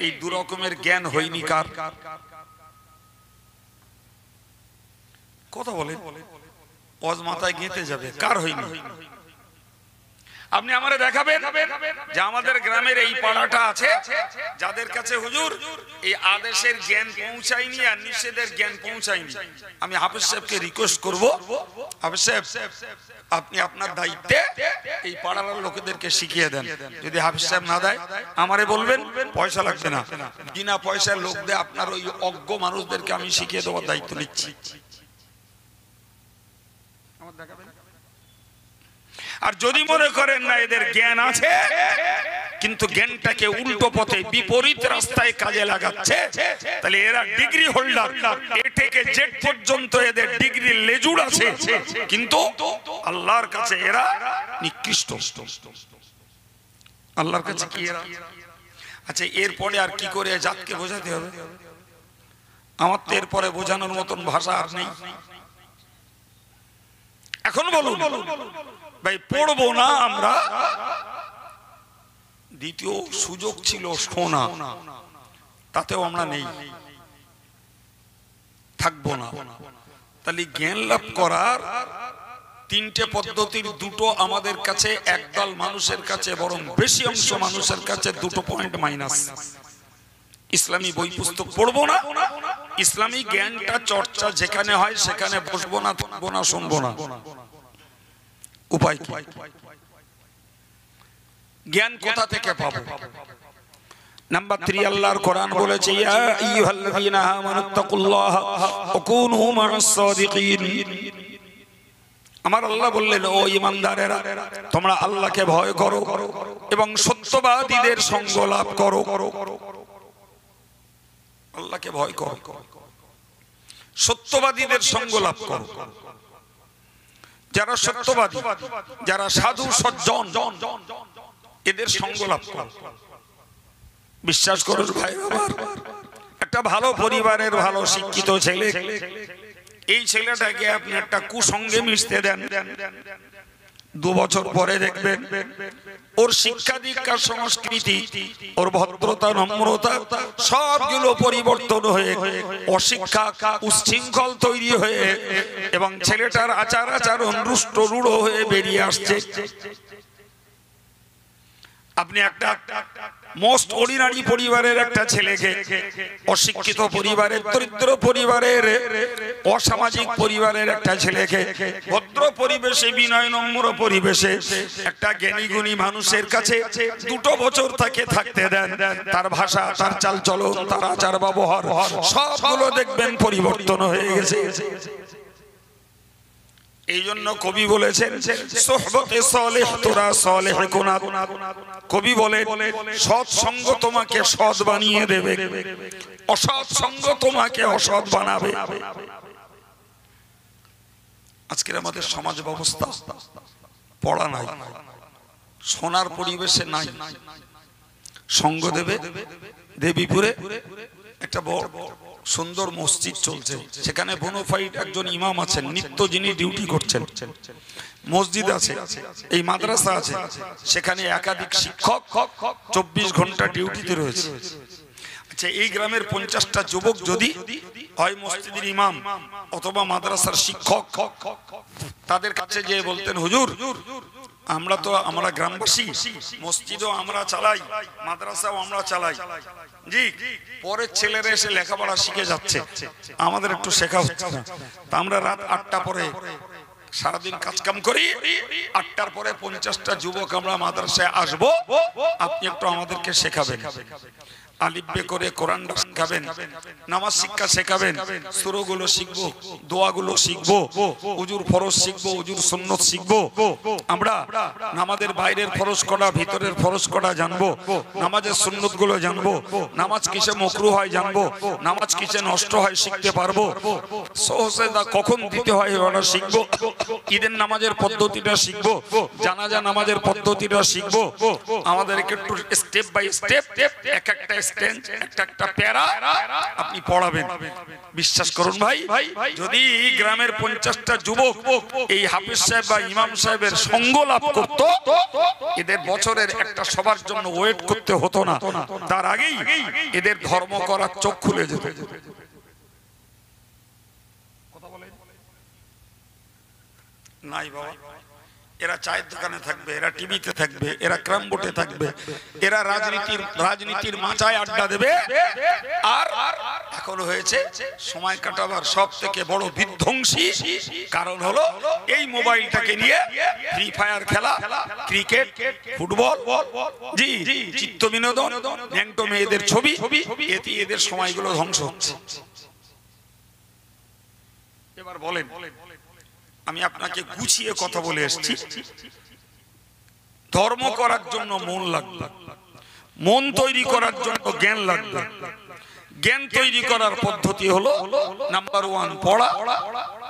এই 2 রকমের জ্ঞান হয়নি কার? কথা বলে ওয়াজ মাথায় গেঁথে যাবে, কার হয়নি? আপনি আমারে দেখাবেন যে আমাদের গ্রামের এই পাড়াটা আছে যাদের কাছে হুজুর এই আদেশের জ্ঞান পৌঁছায়নি আর নিষেধের জ্ঞান পৌঁছায়নি। আমি হাফেজ সাহেবকে রিকোয়েস্ট করব, হাফেজ সাহেব আপনি আপনার দায়িত্বে এই পাড়ার লোকেদেরকে শিখিয়ে দেন। যদি হাফেজ সাহেব না দেয় আমারে বলবেন, পয়সা লাগবে না, বিনা পয়সায় লোক দিয়ে আপনার ওই অজ্ঞ মানুষদেরকে আমি শিখিয়ে দেওয়ার দায়িত্ব নিচ্ছি। আর যদি মনে করেন না এদের জ্ঞান আছে কিন্তু জ্ঞানটাকে উল্টো পথে বিপরীত রাস্তায় কাজে লাগাচ্ছে, তাহলে এরা ডিগ্রি হোল্ডার, এ থেকে জেড পর্যন্ত এদের ডিগ্রি লেজুড় আছে, কিন্তু আল্লাহর কাছে এরা নিকৃষ্ট। আল্লাহর কাছে কি এরা? আচ্ছা, এরপরে আর কি করে জাতকে বোঝাতে হবে? আমার তো এরপরে বোঝানোর মতন ভাষা আর নেই। এখন বলুন ভাই, পড়বো না আমরা, দ্বিতীয় সুযোগ ছিল শোনা, তাতেও আমরা নেই, থাকবো না। তাহলে জ্ঞান লাভ করার তিনটে পদ্ধতির দুটো আমাদের কাছে, একদল মানুষের কাছে, বরং বেশি অংশ মানুষের কাছে দুটো পয়েন্ট মাইনাস। ইসলামী বই পুস্তক পড়বো না, ইসলামী জ্ঞানটা চর্চা যেখানে হয় সেখানে বসবো না, থাকবো না, শুনবো না। উপায় কি? জ্ঞান কোথা থেকে পাবো? নাম্বার 3, আল্লাহর কোরআন বলেছে, ইয়া আইয়ুহাল্লাযীনা আমানুত্তাকুল্লাহা ওয়া কুনু মা'আস সাদিকিন। আমার আল্লাহ বললেন, ও ঈমানদারেরা, তোমরা আল্লাহকে ভয় করো এবং সত্যবাদীদের সঙ্গ লাভ করো। আল্লাহকে ভয় করো, সত্যবাদীদের সঙ্গ লাভ করো। যারা সত্যবাদী, যারা সাধু সজ্জন, এদের সঙ্গ লাভ করো। বিশ্বাস করুন ভাই আমার, একটা ভালো পরিবারের ভালো শিক্ষিত ছেলে, এই ছেলেটাকে আপনি একটা কুসঙ্গে মিশতে দেন, 2 বছর পরে দেখবেন ওর শিক্ষা দীক্ষার সংস্কৃতি, ওর ভদ্রতা, নম্রতা সবগুলো পরিবর্তন হয়ে অশিক্ষা, উচ্ছৃঙ্খল তৈরি হয়ে এবং ছেলেটার আচার আচরণ রুষ্ট রূঢ় হয়ে বেরিয়ে আসছে। আপনি একটা মোস্ট অর্ডিনারি পরিবারের একটা ছেলেকে, অশিক্ষিত পরিবারের, দরিদ্র পরিবারের, অসামাজিক পরিবারের একটা ছেলেকে ভদ্র পরিবেশে, বিনয় নম্র পরিবেশে একটা জ্ঞানী গুণী মানুষের কাছে 2 বছর তাকে থাকতে দেন, তার ভাষা, তার চালচলন, তার আচার ব্যবহার সবগুলো দেখবেন পরিবর্তন হয়ে গেছে। এই জন্য কবি বলেছেন, সোহবতে সালেহ তোরা সালেহ কুনা। কবি বলে, সৎ সঙ্গ তোমাকে সৎ বানিয়ে দেবে, অসৎ সঙ্গ তোমাকে অসৎ বানাবে। আজকের আমাদের সমাজ ব্যবস্থা পড়া নাই, সোনার পরিবেশে নাই। সঙ্গ দেবে, দেবীপুরে একটা বড় সুন্দর মসজিদ চলছে, সেখানে বোনোফাইড একজন ইমাম আছেন, নিত্য যিনি ডিউটি করছেন। মসজিদ আছে, এই মাদ্রাসা আছে, সেখানে একাধিক শিক্ষক 24 ঘন্টা ডিউটিতে রয়েছে। আচ্ছা, এই গ্রামের 50টা যুবক যদি হয় মসজিদের ইমাম অথবা মাদ্রাসার শিক্ষক, তাদের কাছে যে বলতেন, হুজুর আমরা গ্রামবাসী, মসজিদও আমরা চালাই, মাদ্রাসাও আমরা চালাই, জি, পরের ছেলেরা এসে লেখাপড়া শিখে যাচ্ছে, আমাদের একটু শেখা হচ্ছে না। তা আমরা রাত 8টা পরে সারাদিন কাজকাম করি, 8টার পরে 50টা যুবক আমরা মাদ্রাসায় আসবো, আপনি একটু আমাদেরকে শেখাবেন, আলিফবে করে কোরআনটা শেখাবেন, নামাজ শিক্ষা শেখাবেন, সূরাগুলো শিখবো, দোয়াগুলো শিখবো, উজুর ফরজ শিখবো, উজুর সুন্নত শিখবো, আমরা নামাজের বাইরের ফরজ করা, ভিতরের ফরজ করা জানবো, নামাজের সুন্নত গুলো জানবো, নামাজ কিসে মাকরুহ হয় জানবো, নামাজ কিসে নষ্ট হয় শিখতে পারবো, সুজদা কখন দিতে হয় ওটা শিখবো, ঈদের নামাজের পদ্ধতিটা শিখবো, জানাজা নামাজের পদ্ধতিটা শিখবো। আমাদেরকে একটু স্টেপ বাই স্টেপ, এক একটা স্টেঞ্জ, একটা প্যারা আপনি পড়াবেন। বিশ্বাস করুন ভাই, যদি গ্রামের 50টা যুবক এই হাফেজ সাহেব বা ইমাম সাহেবের সঙ্গ লাভ করত, এদের বছরের একটা সবার জন্য ওয়েট করতে হতো না, তার আগেই এদের ধর্ম করার চোখ খুলে যেত। নাই বাবা, এরা চায়ের দোকানে থাকবে, এরা টিভিতে থাকবে, এরা ক্যারাম বোর্ডে থাকবে, এরা রাজনীতির মাচায় আড্ডা দেবে। আর এখন হয়েছে সময় কাটাবার সব থেকে বড় বিধ্বংসী কারণ হলো এই মোবাইলটাকে নিয়ে ফ্রি ফায়ার খেলা, ক্রিকেট, ফুটবল, জি চিত্ত বিনোদন, ন্যাংটো মেয়েদের ছবি, এতে এদের সময়গুলো ধ্বংস হচ্ছে। এবার বলেন, আমি আপনাকে গুছিয়ে কথা বলে এসেছি। ধর্ম করার জন্য মন লাগবে, মন তৈরি করার জন্য জ্ঞান লাগবে। জ্ঞান তৈরি করার পদ্ধতি হলো নাম্বার 1 পড়া,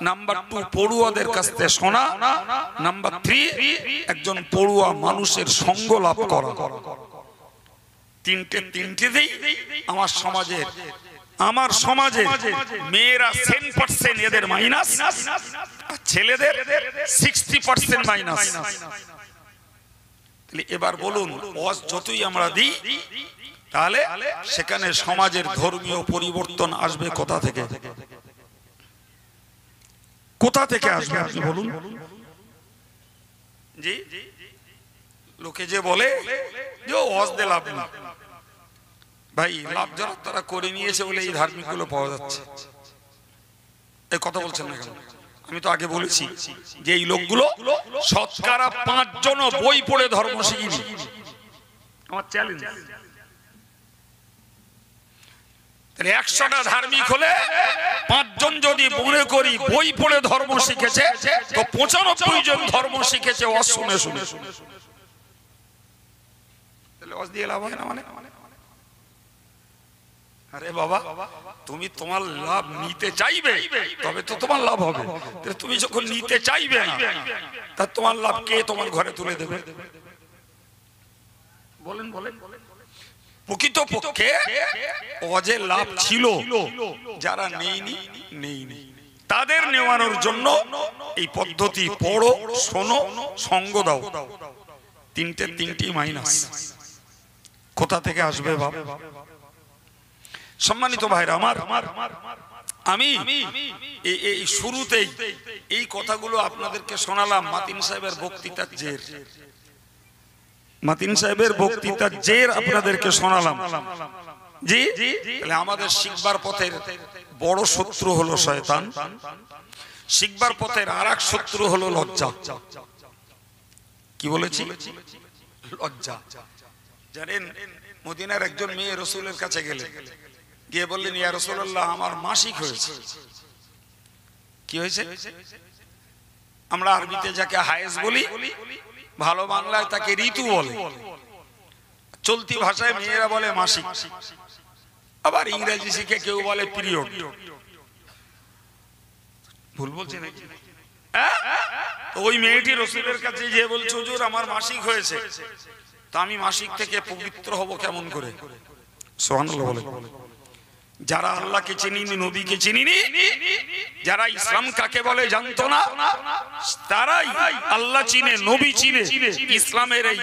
নাম্বার 2 পড়ুয়াদের কাছ থেকে শোনা, নাম্বার 3 একজন পড়ুয়া মানুষের সঙ্গ লাভ করা। তিনটেতেই আমার সমাজে মেয়েরা 10% এদের মাইনাস, ছেলেদের 60% মাইনাস। এবার বলুন, ওয়াজ যতই আমরা দিই তাহলে সেখানে সমাজের ধর্মীয় পরিবর্তন আসবে কোথা থেকে? কোথা থেকে আসবে আপনি বলুন? জি, লোকে যে বলে যে ওয়াজ দিয়ে লাভ না, ভাই লাভ যারা তারা করে নিয়েছে বলে এই ধার্মিক গুলো পাওয়া যাচ্ছে। এই কথা বলছেন না কেন? আমি তো আগে বলেছি যে এই লোকগুলো শতকরা 5 জন বই পড়ে ধর্ম শিখিনি। আমার চ্যালেঞ্জ, 100টা ধার্মিক হলে 5 জন যদি মনে করি বই পড়ে ধর্ম শিখেছে, তো 95 জন ধর্ম শিখেছে ওয়াজ শুনে শুনে। তাহলে ওয়াজ দিয়ে লাভ হয় না? মানে আরে বাবা, তুমি তোমার লাভ নিতে চাইবে তবে তো তোমার লাভ হবে। তুমি যখন নিতে চাইবে না, তা তোমার লাভ কে তোমার ঘরে তুলে দেবে? বলেন বলেন। প্রকৃতপক্ষে ওয়াজের লাভ ছিল, যারা নেইনি তাদের নেওয়ানোর জন্য এই পদ্ধতি পড়ো, শোনো, সঙ্গ দাও। তিনটি মাইনাস কোথা থেকে আসবে বাবা? সম্মানিত ভাইরা আমার, আমি এই শুরুতেই এই কথাগুলো আপনাদেরকে শোনালাম মাতিন সাহেবের বক্তৃতার জের। মাতিন সাহেবের বক্তৃতার জের আপনাদেরকে শোনালাম। জি, তাহলে আমাদের শিখবার পথের বড় শত্রু হলো শয়তান, শিখবার পথের আরেক শত্রু হলো লজ্জা। কি বলেছি? লজ্জা। জানেন, মদিনার একজন মেয়ে রাসূলের কাছে গেলেন, গিয়ে বললেন, ইয়া রাসূলুল্লাহ, আমার মাসিক হয়েছে। কি হয়েছে? আমরা আরবিতে যাকে হায়েজ বলি, ভালো বাংলায় তাকে ঋতু বলে, চলতি ভাষায় মেয়েরা বলে মাসিক, আবার ইংরেজি শিখে কেউ বলে পিরিয়ড। ভুল বলছি নাকি? ওই মেয়েটি রাসূলের কাছে যে বলছে, হুজুর আমার মাসিক হয়েছে, তা আমি মাসিক থেকে পবিত্র হব কেমন করে? সুবহানাল্লাহ বলে। যারা আল্লাহকে চিনিনি, নবীকে চিনিনি, যারা ইসলাম কাকে বলে জানতো না, তারাই আল্লাহ চিনে, নবী চিনে, ইসলামের এই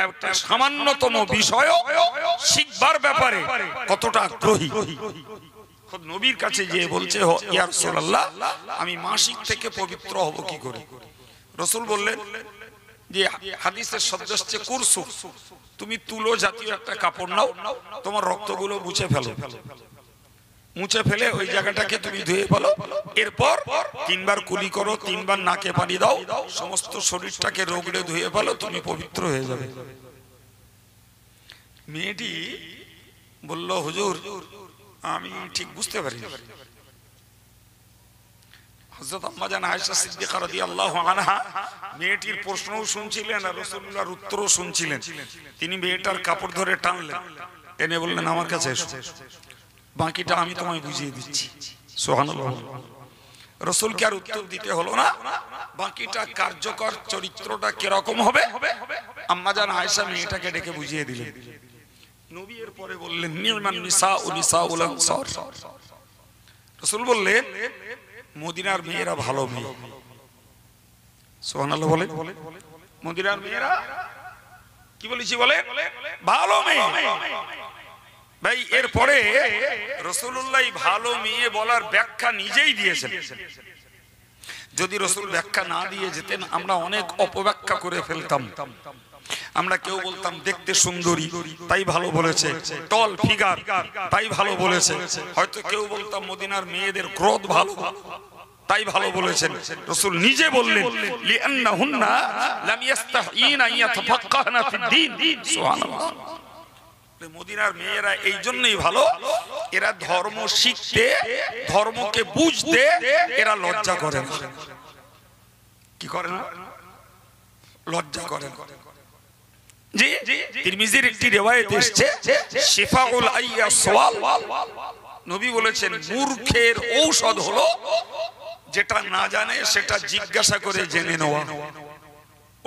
একটা সামান্যতম বিষয় শিখবার ব্যাপারে কতটা আগ্রহী। নবীর কাছে গিয়ে বলছে, ইয়া রাসূলুল্লাহ, আমি মাসিক থেকে পবিত্র হব কি করে? রাসূল বললেন যে হাদিসের শব্দ হচ্ছে কুরসু, তুমি তুলো জাতীয় একটা কাপড় নাও, তোমার রক্তগুলো মুছে ফেলো, মুছে ফেলে ওই জায়গাটাকে তুমি ধুয়ে ফেলো, এরপর 3 বার কুলি করো, 3 বার নাকে পানি দাও, সমস্ত শরীরটাকে রগড়ে ধুয়ে ফেলো, তুমি পবিত্র হয়ে যাবে। মেয়েটি বলল, হুজুর আমি ঠিক বুঝতে পারি। হযরত আম্মা জান আয়েশা সিদ্দিকা রাদিয়াল্লাহু আনহা মেয়েটির প্রশ্নও শুনছিলেন আর রাসূলুল্লাহর উত্তরও শুনছিলেন। তিনি মেয়েটার কাপড় ধরে টানলেন, টেনে বললেন, আমার কাছে এসো, বাকিটা আমি তোমায় বুঝিয়ে দিচ্ছি। সুবহানাল্লাহ। রাসূলকে আর উত্তর দিতে হলো না, বাকিটা কার্যকর চরিত্রটা কিরকম হবে আম্মা জান আয়েশা মেয়েটাকে ডেকে বুঝিয়ে দিলেন। নবী এর পরে বললেন, নিমান নিসাউ নিসাউল আনসার। রাসূল বললেন, মদিনার মেয়েরা ভালো মেয়ে। সুবহানাল্লাহ বলে। মদিনার মেয়েরা কি বলেছি বলে? ভালো মেয়ে। ভাই এরপরে রাসূলুল্লাহ ভালো মেয়ে বলার ব্যাখ্যা নিজেই দিয়েছেন। যদি রাসূল ব্যাখ্যা না দিয়ে যেতেন আমরা অনেক অপব্যাখ্যা করে ফেলতাম। আমরা কেউ বলতাম দেখতে সুন্দরী তাই ভালো বলেছে, টল ফিগার তাই ভালো বলেছে, হয়তো কেউ বলতাম মদিনার মেয়েদের ক্রোধ ভালো তাই ভালো বলেছেন। রাসূল নিজে বললেন লিআন্নাহুন্না লাম ইস্তাহিনা ইয়াতাফাক্কাহনা ফিদ-দ্বীন। সুবহানাল্লাহ। মদিনার মেয়েরা এই জন্যই ভালো, এরা ধর্ম শিখতে ধর্মকে বুঝতে এরা লজ্জা করে না। কি করে না? লজ্জা করে না। জি তিরমিজির একটি রিওয়ায়াত এসেছে শিফাউল আইয়া সওয়াল, নবী বলেছেন মূর্খের ঔষধ হলো যেটা না জানে সেটা জিজ্ঞাসা করে জেনে নেওয়া,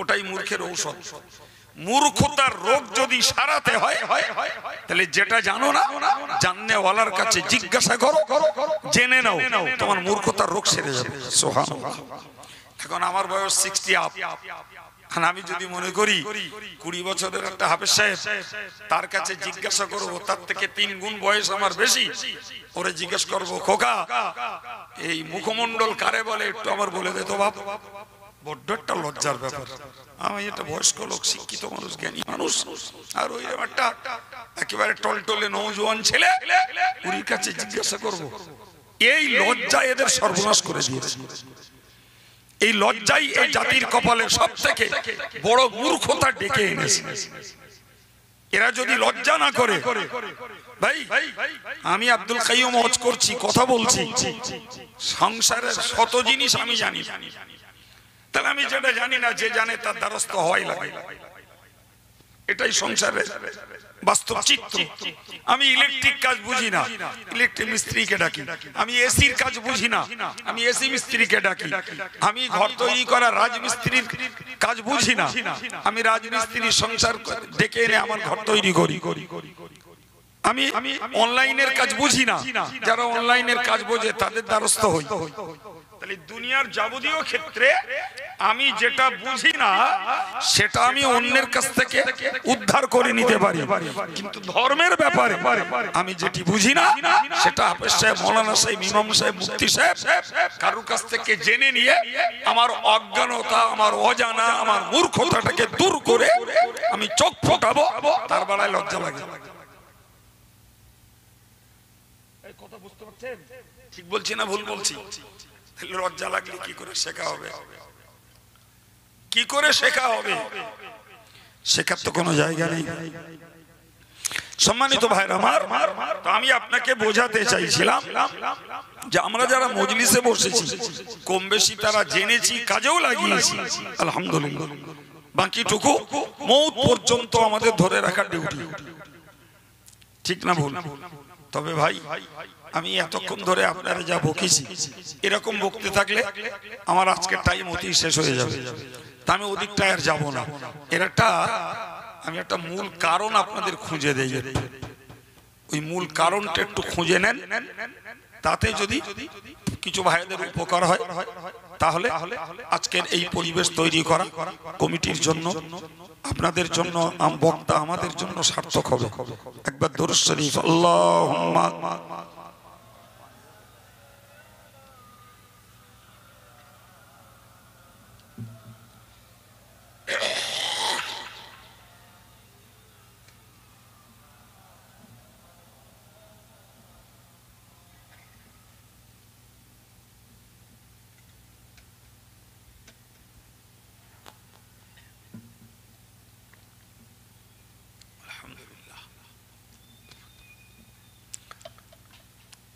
ওটাই মূর্খের ঔষধ। মূর্খতার রোগ যদি সারাতে হয় তাহলে যেটা জানো না জাননেওয়ালার কাছে জিজ্ঞাসা করো, জেনে নাও, তোমার মূর্খতার রোগ সেরে যাবে। সুবহানাল্লাহ। এখন আমার বয়স 60 আপ, আমি যদি মনে করি 20 বছরের একটা হাফেজ সাহেব, তার কাছে জিজ্ঞাসা করব তার থেকে 3 গুণ বয়স আমার বেশি, ওরে জিজ্ঞেস করব খোকা এই মুখমণ্ডল কারে বলে একটু আমার বলে দে তো বাপ। বড্ড একটা লজ্জার ব্যাপার। আমি এটা বয়স্ক লোক, শিক্ষিত মানুষ, জ্ঞানী মানুষ, আর ওই একটা একেবারে টলটলে নওজোয়ান ছেলে ওর কাছে জিজ্ঞাসা করব। এই লজ্জা এদের সর্বনাশ করে দিয়েছে। এই লজ্জাই এই জাতির কপালে সব থেকে বড় মূর্খতা ডেকে এনেছে। এরা যদি লজ্জা না করে, ভাই আমি আব্দুল কাইয়ুম হজ করছি, কথা বলছি, সংসারের শত জিনিস আমি জানি, তাহলে আমি যেটা জানি না যে জানে তার দ্বারস্থ হওয়াই লাগে। এটাই সংসারের বাস্তব চিত্র। আমি ইলেকট্রিক কাজ বুঝি না, ইলেকট্রিক মিস্ত্রিকে ডাকি। আমি এসির কাজ বুঝি না, আমি এসি মিস্ত্রিকে ডাকি। আমি ঘর তৈরি করা রাজমিস্ত্রির কাজ বুঝি না, আমি রাজমিস্ত্রির সংসার ডেকে এনে আমার ঘর তৈরি করি। আমি অনলাইনের কাজ বুঝি না, যারা অনলাইনের কাজ বোঝে তাদের দ্বারস্থ হই। তাহলে দুনিয়ার যাবতীয় ক্ষেত্রে আমি যেটা বুঝি না সেটা আমি অন্যের কাছ থেকে উদ্ধার করে নিতে পারি, কিন্তু ধর্মের ব্যাপারে আমি যেটি বুঝি না সেটা হাফেজ সাহেব, মৌলানা সাহেব, ইমাম সাহেব, মুফতি সাহেব কারোর কাছ থেকে জেনে নিয়ে আমার অজ্ঞানতা, আমার অজানা, আমার মূর্খতাটাকে দূর করে আমি চোখ ফোটাবো, তার বেলায় লজ্জা লাগে। কথা বুঝতে পারছেন? ঠিক বলছি না ভুল বলছি? লজ্জা লাগলে কি করে শেখা হবে? কি করে শেখা হবে? শেখার তো কোনো জায়গা নেই। সম্মানিত ভাইরা আমার, তো আমি আপনাকে বোঝাতে চাইছিলাম যে আমরা যারা মজলিসে বসেছি কম বেশি তারা জেনেছি, কাজেও লাগিয়েছি আলহামদুলিল্লাহ। বাকিটুকু মৌত পর্যন্ত আমাদের ধরে রাখার ডিউটি। ঠিক না ভুল? তবে ভাই আমি এতক্ষণ ধরে আপনারা যা বকেছি, এরকম বকতে থাকলে আমার আজকের টাইম অতি শেষ হয়ে যাবে, তা আমি ওদিকটা আর যাবো না। আমি একটা মূল কারণ আপনাদের খুঁজে দেই, ওই মূল কারণটা একটু খুঁজে নেন, তাতে যদি কিছু ভাইদের উপকার হয় তাহলে আজকের এই পরিবেশ তৈরি করা কমিটির জন্য, আপনাদের জন্য, বক্তা আমাদের জন্য সার্থক হবে। একবার দরুদ শরীফ আল্লাহুম্মা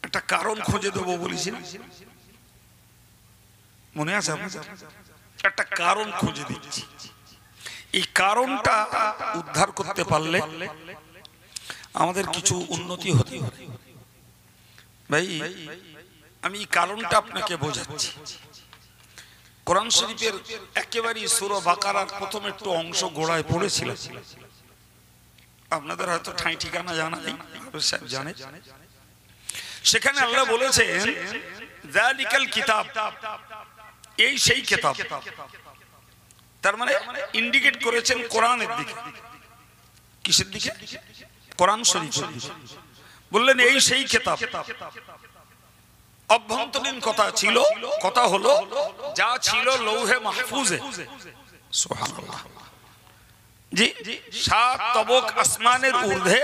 একটা কারণ খুঁজে দেবো বলেছি, মনে আছে আপনাদের? একটা কারণ খুঁজে দিচ্ছি। এই কারণটা উদ্ধার করতে পারলে আমাদের কিছু উন্নতি হতে হবে। ভাই আমি এই কারণটা আপনাকে বোঝাচ্ছি। কোরআন শরীফের একেবারে সূরা বাকারার প্রথম একটু অংশ গোড়ায় পড়েছিল, আপনাদের হয়তো ঠাঁই ঠিকানা জানা নেই, সাহেব জানে। সেখানে আল্লাহ বলেছেন যালিকাল কিতাব, এই সেই কিতাব। তার মানে ইন্ডিকেট করেছেন কোরআনের দিকে। কিসের দিকে? কোরআন শরীফের দিকে। বললেন এই সেই কিতাব। অভ্যন্তরীণ কথা ছিল, কথা হলো যা ছিল লৌহে মাহফুজে, সুবহানাল্লাহ, জি, 7 তবক আসমানের ঊর্ধ্বে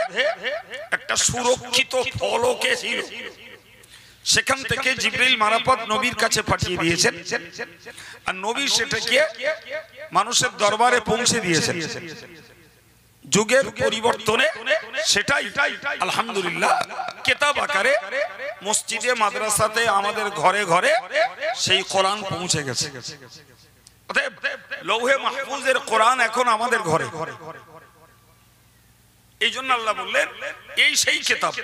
একটা সুরক্ষিত ফলকে ছিল। সেখান থেকে জিবরিল মারফত নবীর কাছে পাঠিয়ে দিয়েছেন, আর নবী সেটাকে মানুষের দরবারে পৌঁছে দিয়েছেন। যুগের পরিবর্তনে সেটাই আলহামদুলিল্লাহ কিতাব আকারে মসজিদে মাদ্রাসাতে আমাদের ঘরে ঘরে সেই কোরআন পৌঁছে গেছে। অতএব লৌহে মাহফুজের কোরআন এখন আমাদের ঘরে। এই জন্য আল্লাহ বললেন এই সেই কিতাব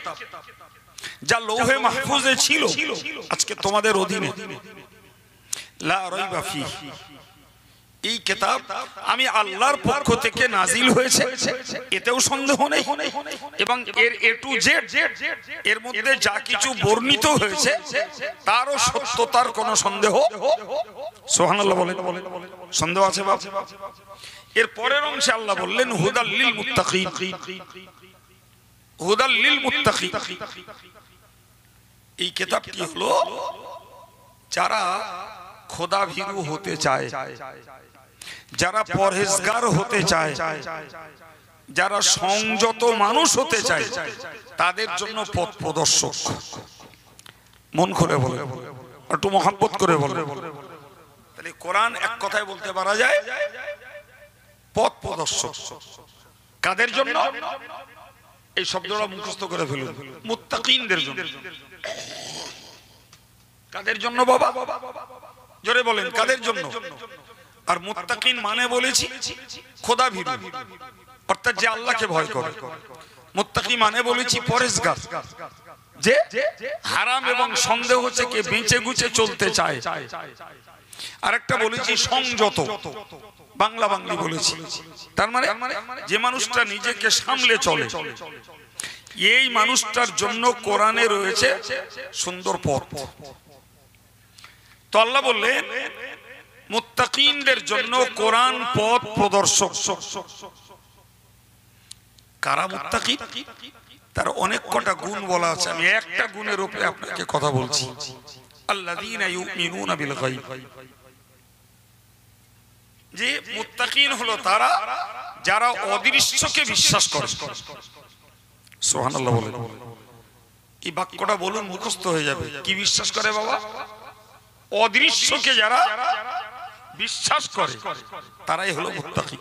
যা লৌহে মাহফুজে ছিল, আজকে তোমাদের অধীনে। লা রাইবা ফীহি, এই কিতাব আমি আল্লাহর পক্ষ থেকে নাজিল হয়েছে, এতেও সন্দেহ নেই। এবং এর এ টু জেড, এর মধ্যে যা কিছু বর্ণিত হয়েছে তারও সত্যতার কোনো সন্দেহ, সুবহানাল্লাহ বলেন, সন্দেহ আছে বাপ? এর পরের অংশে আল্লাহ বললেন হুদাল লিল মুত্তাকিন, হুদাল লিল মুত্তাকিন। এই কিতাবটি হলো যারা খোদা ভীরু হতে চায়, যারা পরহেজগার হতে চায়, যারা সংযত মানুষ হতে চায়, তাদের জন্য পথ প্রদর্শক। মন খুলে বলে, একটু মহব্বত করে বলে। তাহলে কোরআন এক কথায় বলতে পারা যায় পথ প্রদর্শক। কাদের জন্য? এই শব্দটা মুখস্থ করে ফেলুন, মুত্তাকিনদের জন্য। কাদের জন্য বাবা? জোরে বলেন, কাদের জন্য? আর মুত্তাকিন মানে বলেছি খোদা ভীরু, অর্থাৎ যে আল্লাহকে ভয় করে। মুত্তাকি মানে বলেছি পরহেজগার, যে হারাম এবং সন্দেহ থেকে বেঁচে গুছে চলতে চায়। আরেকটা বলেছি সংযত, বাংলা বাংলি বলেছি। তার মানে যে মানুষটা নিজেকে সামলে চলে, এই মানুষটার জন্য কোরআনে রয়েছে সুন্দর পথ। তো আল্লাহ বললেন মুত্তাকিনদের জন্য কোরআন পথ প্রদর্শক। কারা মুত্তাকিন? তার অনেক কটা গুণ বলা আছে, আমি একটা গুণের উপরে আপনাকে কথা বলছি। আল্লাযীনা ইউমিনুনা বিল গায়ব, যে মুত্তাকিন হলো তারা যারা অদৃশ্যকে বিশ্বাস করে। সুবহানাল্লাহ বলেন। এই বাক্যটা বলুন, মুখস্থ হয়ে যাবে। কি বিশ্বাস করে বাবা? অদৃশ্যকে যারা বিশ্বাস করে তারাই হলো মুত্তাকি।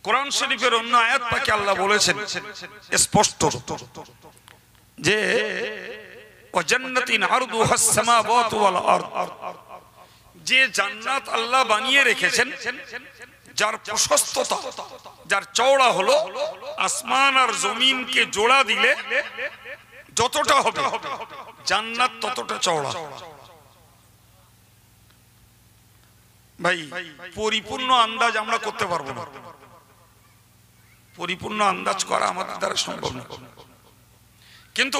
কোরআন শরীফের অন্য আয়াত পাকে আল্লাহ বলেছেন স্পষ্ট যে ওয়াজান্নাতিন আরদুহাস সামাওয়াতু ওয়াল আরদ, যে জান্নাত আল্লাহ বানিয়ে রেখেছেন যার প্রশস্ততা, যার চওড়া হলো আসমান আর জমিনকে জোড়া দিলে যতটা হবে জান্নাত ততটা চওড়া। ভাই পরিপূর্ণ আন্দাজ আমরা করতে পারবো না, পরিপূর্ণ আন্দাজ করা আমাদের দ্বারা সম্ভব না। কিন্তু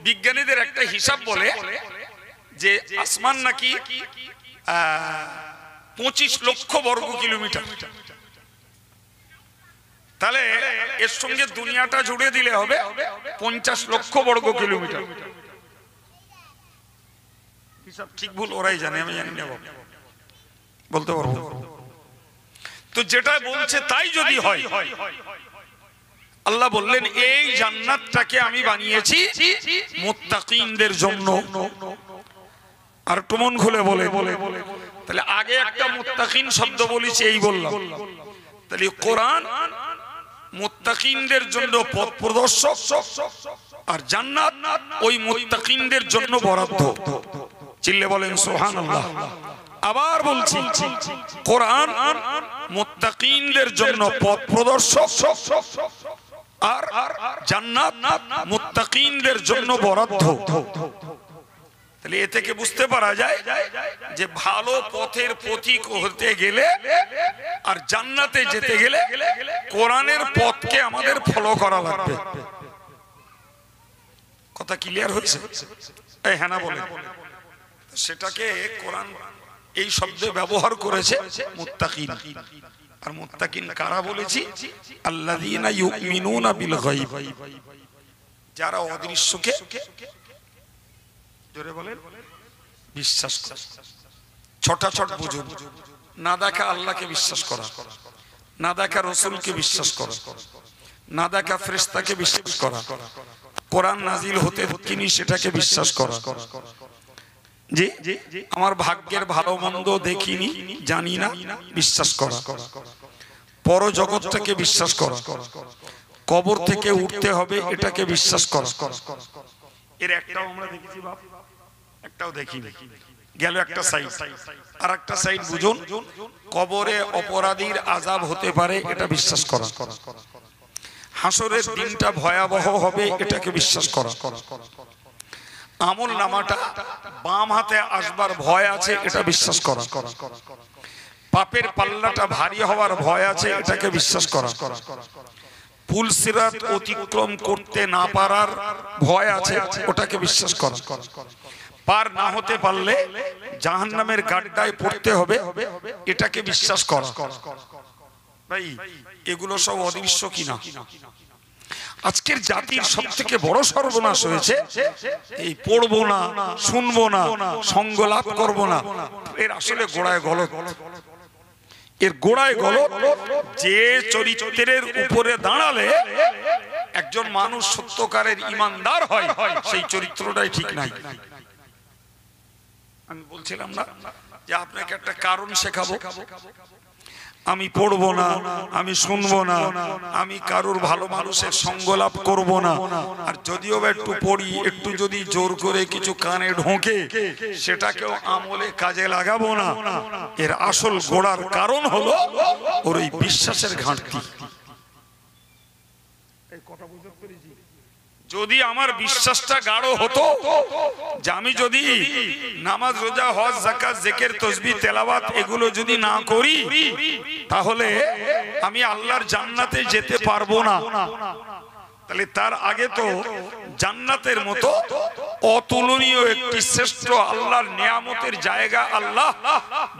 বিজ্ঞানীদের একটা হিসাব বলে যে আসমান নাকি 25 লক্ষ বর্গ কিলোমিটার। তাহলে এর সঙ্গে দুনিয়াটা জুড়ে দিলে হবে 50 লক্ষ বর্গ কিলোমিটার। হিসাব ঠিক ভুল ওরাই জানে, আমি জানি না, বলতে পারবো। তো যেটা বলছে তাই যদি হয়, আল্লাহ বললেন এই জান্নাতটাকে আমি বানিয়েছি মুত্তাকিনদের জন্য। আর একটু মন খুলে বলে, তাহলে আগে একটা মুত্তাকিন শব্দ বলেছি, এই বললাম। তাহলে কোরআন মুত্তাকিনদের জন্য পথ প্রদর্শক, আর জান্নাত ওই মুত্তাকিনদের জন্য বরাদ্দ। চিল্লে বলেন সুবহানাল্লাহ। আবার বলছি, কোরআন মুত্তাকিনদের জন্য পথ প্রদর্শক, আর জান্নাত মুত্তাকিনদের জন্য বরাদ্দ। তাহলে এ থেকে বুঝতে পারা যায় যে ভালো পথের পথিক হতে গেলে আর জান্নাতে যেতে গেলে কোরআনের পথকে আমাদের ফলো করা লাগবে। কথা ক্লিয়ার হয়েছে? এই হ্যাঁ না বলে, সেটাকে কোরআন এই শব্দে ব্যবহার করেছে মুত্তাকিন। আর মুত্তাকিন কারা বলেছি? আল্লাযীনা ইউমিনুনা বিল গায়ব, যারা অদৃশ্যকে, জোরে বলেন, বিশ্বাস করা। ছটা ছট বুঝুন। না দেখা আল্লাহকে বিশ্বাস করা, না দেখা রসুলকে বিশ্বাস করা, না দেখা ফেরেশতাকে বিশ্বাস করা, কোরআন নাজিল হতে কিনি সেটাকে বিশ্বাস করা, জি আমার ভাগ্যের ভালো মন্দ দেখিনি জানি না বিশ্বাস করা, পর জগৎটাকে বিশ্বাস করা, কবর থেকে উঠতে হবে এটাকে বিশ্বাস করা। এর একটাও আমরা দেখেছি বাপ? একটাও দেখিনি। গেল একটা সাইড। আর একটা সাইড বুঝুন, কবরে অপরাধীর আযাব হতে পারে এটা বিশ্বাস করা, হাসরের দিনটা ভয়াবহ হবে এটাকে বিশ্বাস করা, আমল নামাটা বাম হাতে আসবার ভয় আছে এটা বিশ্বাস করা, পাপের পাল্লাটা ভারী হওয়ার ভয় আছে এটাকে বিশ্বাস করা, পুল সিরাত অতিক্রম করতে না পারার ভয় আছে ওটাকে বিশ্বাস করা, পার না হতে পারলে জাহান্নামের গাড্ডায় পড়তে হবে এটাকে বিশ্বাস করা। ভাই এগুলো সব অদৃশ্য কিনা? আজকের জাতির সবথেকে বড় সর্বনাশ হয়েছে এই পড়বো না, শুনবো না, সঙ্গ লাভ করবো না। এর আসলে গোড়ায় গলত, এর গোড়ায় গলত। যে চরিত্রের উপরে দাঁড়ালে একজন মানুষ সত্যকারের ইমানদার হয় সেই চরিত্রটাই ঠিক নাই। আমি বলছিলাম না যে আপনাকে একটা কারণ শেখাবো, আমি পড়বো না, আমি শুনবো না, আমি কারোর ভালো মানুষের সঙ্গ লাভ করবো না, আর যদিও একটু পড়ি, একটু যদি জোর করে কিছু কানে ঢোকে সেটাকেও আমলে কাজে লাগাবো না। এর আসল গোড়ার কারণ হলো ওর এই বিশ্বাসের ঘাটতি। যদি আমার বিশ্বাসটা গাঢ় হতো যে আমি যদি নামাজ রোজা হজ যাকাত জিকির তাসবিহ তেলাওয়াত এগুলো যদি না করি তাহলে আমি আল্লাহর জান্নাতে যেতে পারবো না, তাহলে তার আগে তো জান্নাতের মতো অতুলনীয় একটি শ্রেষ্ঠ আল্লাহর নিয়ামতের জায়গা আল্লাহ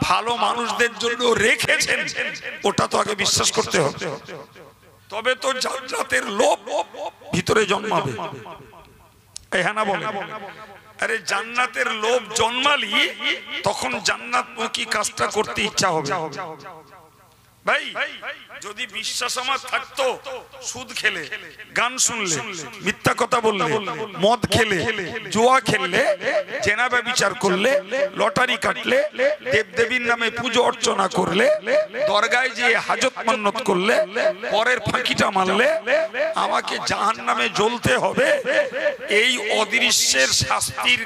ভালো মানুষদের জন্য রেখেছেন ওটা তো আগে বিশ্বাস করতে হবে, তবে তো জান্নাতের লোভ ভিতরে জন্মাবে। হ্যাঁ না বলে? আরে জান্নাতের লোভ জন্মালি তখন জান্নাতমুখী কাজটা করতে ইচ্ছা হবে। ভাই যদি বিশ্বাস আমার থাকতো, সুদ খেলে, গান শুনলে, মিথ্যা কথা বললে, মদ খেলে, জুয়া খেললে, জেনা ব্যভিচার করলে, লটারি কাটলে, দেবদেবীর নামে পুজো অর্চনা করলে, দরগায় গিয়ে হাজত মান্নত করলে, পরের ফাঁকিটা মারলে আমাকে জাহান্নামে জ্বলতে হবে, এই অদৃশ্যের শাস্তির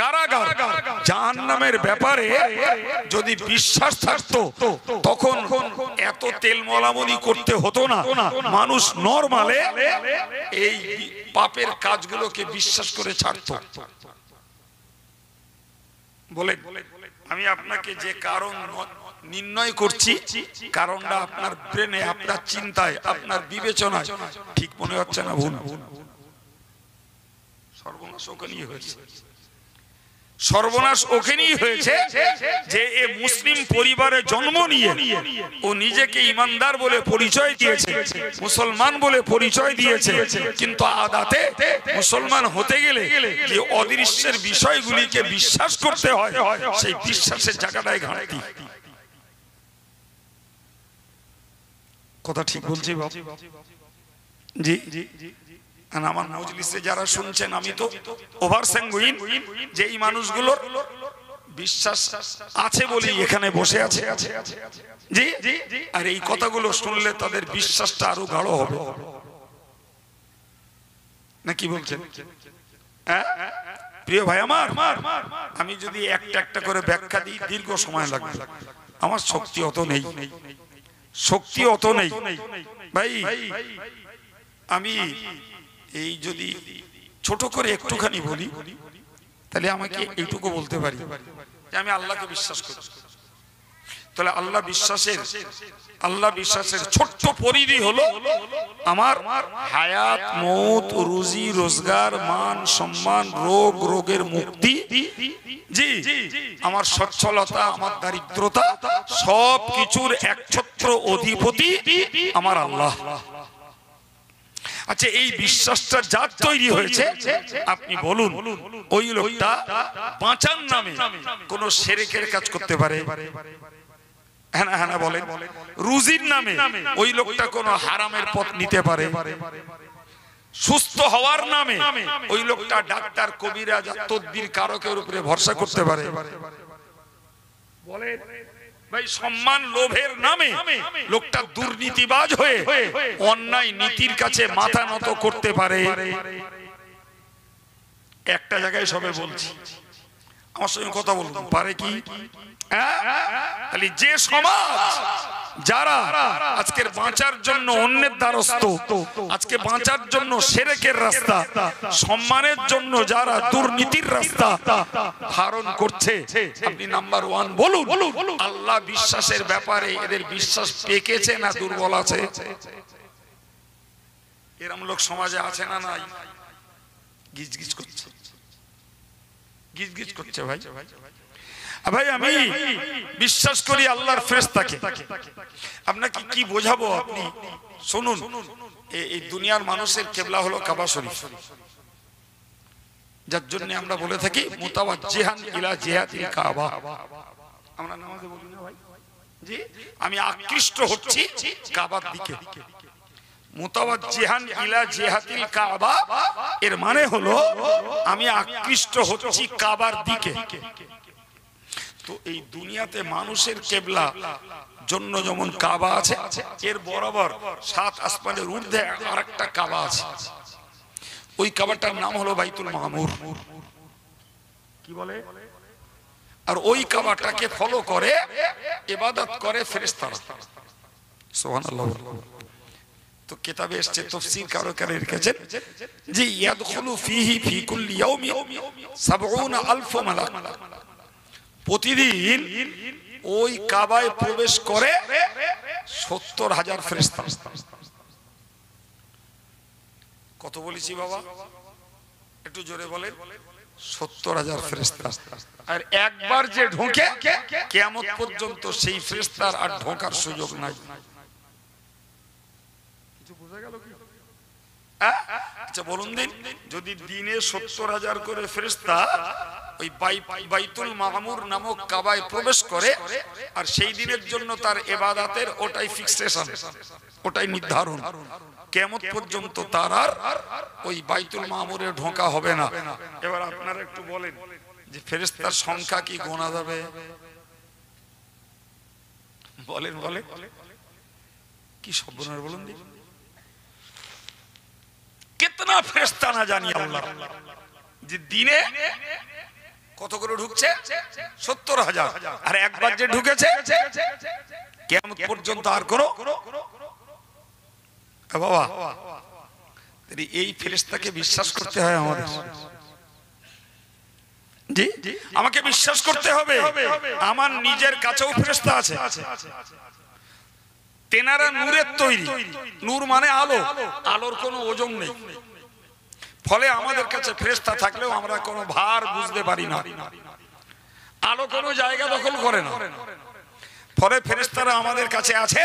কারাগার জাহান্নামের ব্যাপারে যদি বিশ্বাস থাকতো তখন এত তেল মলামলি করতে হতো না। মানুষ নরমালে এই পাপের কাজগুলোকে বিশ্বাস করে ছাড়তো। বলে আমি আপনাকে যে কারণ নির্ণয় করছি, কারণটা আপনার ব্রেনে, আপনার চিন্তায়, আপনার বিবেচনায় ঠিক মনে হচ্ছে না ভুল? সর্বনাশ ওখানেই হয়েছে, সর্বনাশ ওখানেই হয়েছে যে এ মুসলিম পরিবারে জন্ম নিয়ে ও নিজেকে ইমানদার বলে পরিচয় দিয়েছে, মুসলমান বলে পরিচয় দিয়েছে, কিন্তু আদাতে মুসলমান হতে গেলে যে অদৃশ্যের বিষয়গুলিকে বিশ্বাস করতে হয় সেই বিশ্বাসের জায়গাটায় ঘাটতি। কথা ঠিক বলছি বাবা? জি জি। আমার মজলিসে যারা শুনছেন আমি তো ওভার স্যাঙ্গুইন যে এই মানুষগুলোর বিশ্বাস আছে বলি এখানে বসে আছে, জি, আর এই কথাগুলো শুনলে তাদের বিশ্বাসটা আরো গাঢ় হবে না, কি বলছেন? প্রিয় ভাই আমার, আমি যদি একটা একটা করে ব্যাখ্যা দিই দীর্ঘ সময় লাগবে, আমার শক্তি অত নেই, শক্তি অত নেই ভাই। আমি এই যদি ছোট করে একটুখানি বলি তাহলে আমাকে এইটুকু বলতে পারি যে আমি আল্লাহকে বিশ্বাস করি। তাহলে আল্লাহ বিশ্বাসের ছোট্ট পরিধি হলো আমার হায়াত, মৌত, রুজি রোজগার, মান সম্মান, রোগ রোগের মুক্তি, জি আমার সচ্ছলতা, আমার দারিদ্রতা, সব কিছুর একছত্র অধিপতি আমার আল্লাহ। আচ্ছা, এই বিশ্বাসটা যার তৈরি হয়েছে আপনি বলুন ওই লোকটা বাঁচার নামে কোন শিরকের কাজ করতে পারে? হ্যাঁ না, হ্যাঁ না বলেন। রুজির নামে ওই লোকটা কোন হারামের পথ নিতে পারে? সুস্থ হওয়ার নামে ওই লোকটা ডাক্তার, কবিরাজ, তদ্বির কারকের উপরে ভরসা করতে পারে? বলেন ভাই। সম্মান লোভের নামে লোকটা দুর্নীতিবাজ হয়ে অন্যায় নীতির কাছে মাথা নত করতে পারে? একটা জায়গায় সবে বলছি, আমার সঙ্গে কথা বলুন, পারে কি? তাহলে যে সমাজ যারা আজকের বাঁচার জন্য অন্যের দ্বারস্থ, আজকে বাঁচার জন্য শিরকের রাস্তা, সম্মানের জন্য যারা দুর্নীতির রাস্তা ধারণ করছে, আপনি নাম্বার 1 বলুন আল্লাহ বিশ্বাসের ব্যাপারে এদের বিশ্বাস পেকেছে না দুর্বল আছে? এরকম লোক সমাজে আছে না নাই? গিজগিজ করছে, গিজগিজ করছে। ভাই ভাই আমি বিশ্বাস করি আল্লাহর ফেরেশতাকে। আপনাকে কি বোঝাবো? আপনি শুনুন, এই দুনিয়ার মানুষের কিবলা হলো কাবা শরীফ, যার জন্য আমরা বলে থাকি মুতাওয়াজ্জিহান ইলা জিহাতিল কাবা। আমরা নামাজে বলি না ভাই, জি, আমি আকৃষ্ট হচ্ছি কাবার দিকে। মুতাওয়াজ্জিহান ইলা জিহাতিল কাবা এর মানে হলো আমি আকৃষ্ট হচ্ছি কাবার দিকে। তো এই দুনিয়াতে মানুষের কিবলা জন্য যেমন কাবা আছে, এর বরাবর 7 আসমানের ঊর্ধ্বে আরেকটা কাবা আছে। ওই কাবাটার নাম হলো বাইতুল মামুর। কি বলে? আর ওই কাবাটাকে ফলো করে ইবাদত করে ফেরেশতারা। সুবহানাল্লাহ। তো কিতাবে এসেছে, তাফসীর কারকেরা লিখেছেন যে ইয়াদখুলু ফীহি ফী কুল্লি ইয়াউমি ৭০,০০০ মালাক। প্রতিদিন ওই কাবায় প্রবেশ করে ৭০,০০০ ফেরেশতা। কত বলেছি বাবা? একটু জোরে বলেন। ৭০,০০০ ফেরেশতা। আর একবার যে ঢোকে কিয়ামত পর্যন্ত সেই ফেরেশতার আর ঢোকার সুযোগ নাই। কিছু বোঝা গেল কি? আচ্ছা বলুন দিন, যদি দিনে ৭০,০০০ করে ফেরেশতা ওই বাইতুল মামুর নামক কাবায় প্রবেশ করে, আর সেই দিনের জন্য তার ইবাদতের ওটাই ফিক্সেশন, ওটাই নির্ধারণ, কিয়ামত পর্যন্ত তার আর ওই বাইতুল মামুরে ঢোকা হবে না। এবার আপনারা একটু বলেন যে ফেরেশতার সংখ্যা কি গোনা যাবে? বলেন বলেন, কি সর্বনাশ বলুন দিন। কিতনা ফেরেশতা না জানি আল্লাহ, যে দিনে কত করে ঢুকছে? ৭০,০০০। আর একবার যে ঢুকেছে কিয়ামত পর্যন্ত আর করো বাবা। এই ফেরেশতাকে বিশ্বাস করতে হয় আমাদের। জি, আমাকে বিশ্বাস করতে হবে। আমার নিজের কাছেও ফেরেশতা আছে, তেনারা নূরের তৈরি। নূর মানে আলো, আলোর কোনো ওজন নেই। ফলে আমাদের কাছে ফেরেশতা থাকলেও আমরা কোনো ভার বুঝতে পারি না। আলো কোনো জায়গা দখল করে না। ফলে ফেরেশতারা আমাদের কাছে আছে,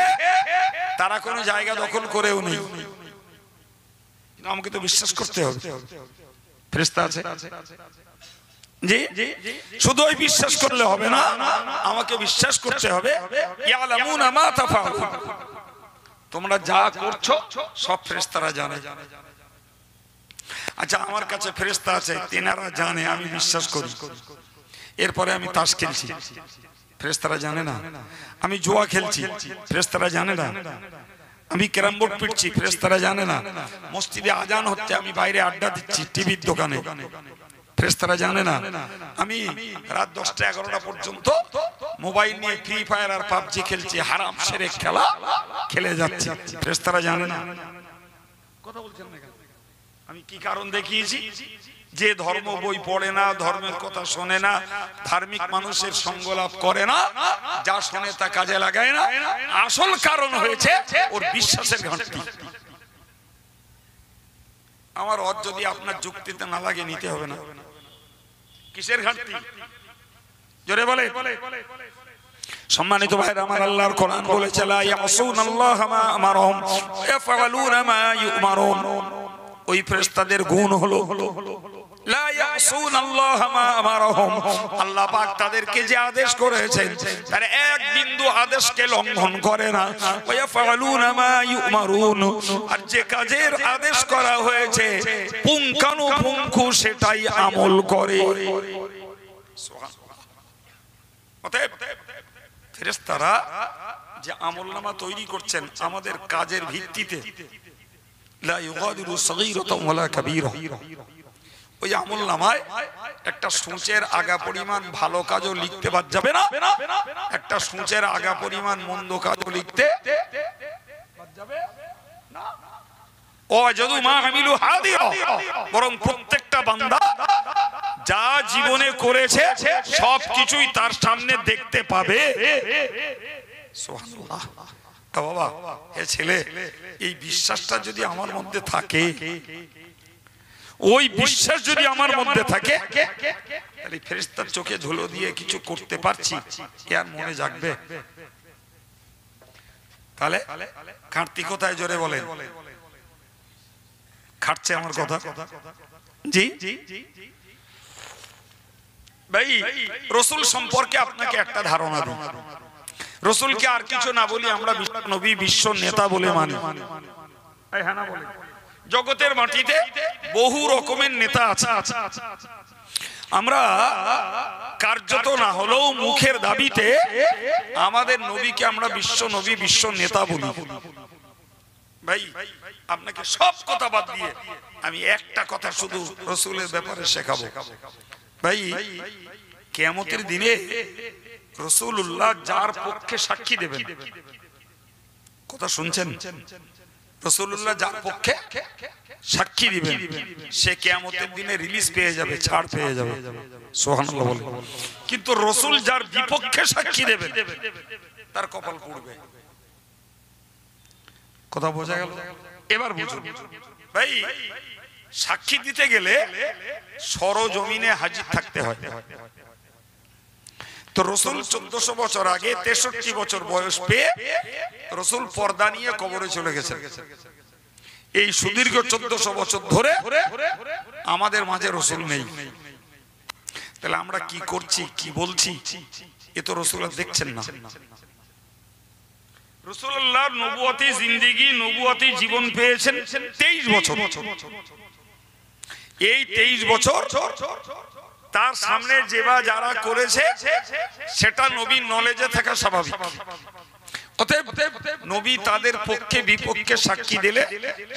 তারা কোনো জায়গা দখল করেও নেই। আমাকে তো বিশ্বাস করতে হবে ফেরেশতা আছে। জি, শুধু ওই বিশ্বাস করলে হবে না, আমাকে বিশ্বাস করতে হবে ইয়ালামুনা মা তাফআলুন, তোমরা যা করছো সব ফেরেশতারা জানে। আচ্ছা, আমার কাছে ফেরেশতা আছে, তেনারা জানে, আমি বিশ্বাস করি। এরপরে আমি তাস খেলছি, ফেরেশতারা জানে না। আমি জুয়া খেলছি, ফেরেশতারা জানে না। আমি ক্যারাম বোর্ড পিটছি, ফেরেশতারা জানে না। মসজিদে আজান হচ্ছে, আমি বাইরে আড্ডা দিচ্ছি টিভির দোকানে, ফেরেশতারা জানে না। আমি রাত 10টা 11টা পর্যন্ত মোবাইল নিয়ে ফ্রি ফায়ার আর পাবজি খেলছি, হারাম শিরক খেলা খেলে যাচ্ছি, ফেরেশতারা জানে না। কথা বলছেন না কেন? আমি কি কারণ দেখিয়েছি? যে ধর্ম বই পড়ে না, ধর্মের কথা শোনে না, ধার্মিক মানুষের সঙ্গ লাভ করে না, যা শোনে তা কাজে লাগায় না, আসল কারণ হয়েছে ওর বিশ্বাসের ঘাটতি। আমার অর্থ যদি আপনার যুক্তিতে না লাগে নিতে হবে না। কিসের ঘাটতি? জোরে বলে। সম্মানিত ভাইরা আমার, আল্লাহর কোরআন বলেছে লা ইয়াসুনাল্লাহ মা আমারহুম ইয়াফআলুনা মা ইউমারুন। ওই ফেরেশতাদের গুণ হলো লা ইয়াসুনাল্লাহ মা আমারহুম, আল্লাহ পাক তাদেরকে যে আদেশ করেছেন তার এক বিন্দু আদেশকে লঙ্ঘন করে না। ওয়া ইয়াফআলুনা মা ইউমারুন, আর যে কাজের আদেশ করা হয়েছে পুঙ্খানুপুঙ্খু সেটাই আমল করে। সুবহানাল্লাহ। অতএব ফেরেশতারা যে আমলনামা তৈরি করছেন আমাদের কাজের ভিত্তিতে, লা ইউগাদিরু সগীরাতান ওয়ালা কাবীরা, ওই আমলনামায় একটা সূচের আগা পরিমাণ ভালো কাজও লিখতে বাদ যাবে না, একটা সূচের আগা পরিমাণ মন্দ কাজও লিখতে বাদ যাবে না। ওয়াজাদু মা আমিলু হাদিরা, বরং প্রত্যেকটা বান্দা যা জীবনে করেছে সবকিছুই তার সামনে দেখতে পাবে। সুবহানাল্লাহ। বাবা, হে ছেলে, এই বিশ্বাসটা যদি আমার মধ্যে থাকে, ওই বিশ্বাস যদি আমার মধ্যে থাকে, তাহলে ফেরেশতার চোখে ধুলো দিয়ে কিছু করতে পারছি এর মনে জাগবে? তাহলে খাটতি কোথায়? জোরে বলেন। খাটছে আমার কথা? জি ভাই, রাসূল সম্পর্কে আপনাকে একটা ধারণা দিই। রাসূলকে আর কিছু না বলি, আমরা নবী বিশ্ব নেতা বলে মানি। হ্যাঁ না বলে, জগতের মাটিতে বহু রকমের নেতা আছে, আমরা কার্যত না হলেও মুখের দাবিতে আমাদের নবীকে আমরা বিশ্ব নবী বিশ্ব নেতা বলি। ভাই, আপনাকে সব কথা বাদ দিয়ে আমি একটা কথা শুধু রাসূলের ব্যাপারে শেখাবো। ভাই, কিয়ামতের দিনে রাসূলুল্লাহ যার পক্ষে সাক্ষী দেবেন, কথা শুনছেন? রাসূলুল্লাহ যার পক্ষে সাক্ষী দিবেন সে কিয়ামতের দিনে রিলিজ পেয়ে যাবে, ছাড় পেয়ে যাবে। সুবহানাল্লাহ বলে। কিন্তু রাসূল যার বিপক্ষে সাক্ষী দেবেন তার কপাল পুড়বে। কথা বোঝা গেল? এবার বুঝুন ভাই, সাক্ষী দিতে গেলে সরজমিনে হাজির থাকতে হয়। তো রাসূল 1400 বছর আগে 63 বছর বয়স পেয়ে রাসূল পর্দা নিয়ে কবরে চলে গেছেন। এই সুদীর্ঘ 1400 বছর ধরে আমাদের মাঝে রাসূল নেই। তাহলে আমরা কি করছি, কি বলছি, এ তো রাসূল দেখছেন না। রাসূলুল্লাহর নবুয়তি জিন্দেগি, নবুয়তি জীবন পেয়েছেন 23 বছর। এই 23 বছর তার সামনে যেবা যারা করেছে সেটা নবীর নলেজে থাকা স্বাভাবিক। অতএব নবী তাদের পক্ষে বিপক্ষে সাক্ষী দিলে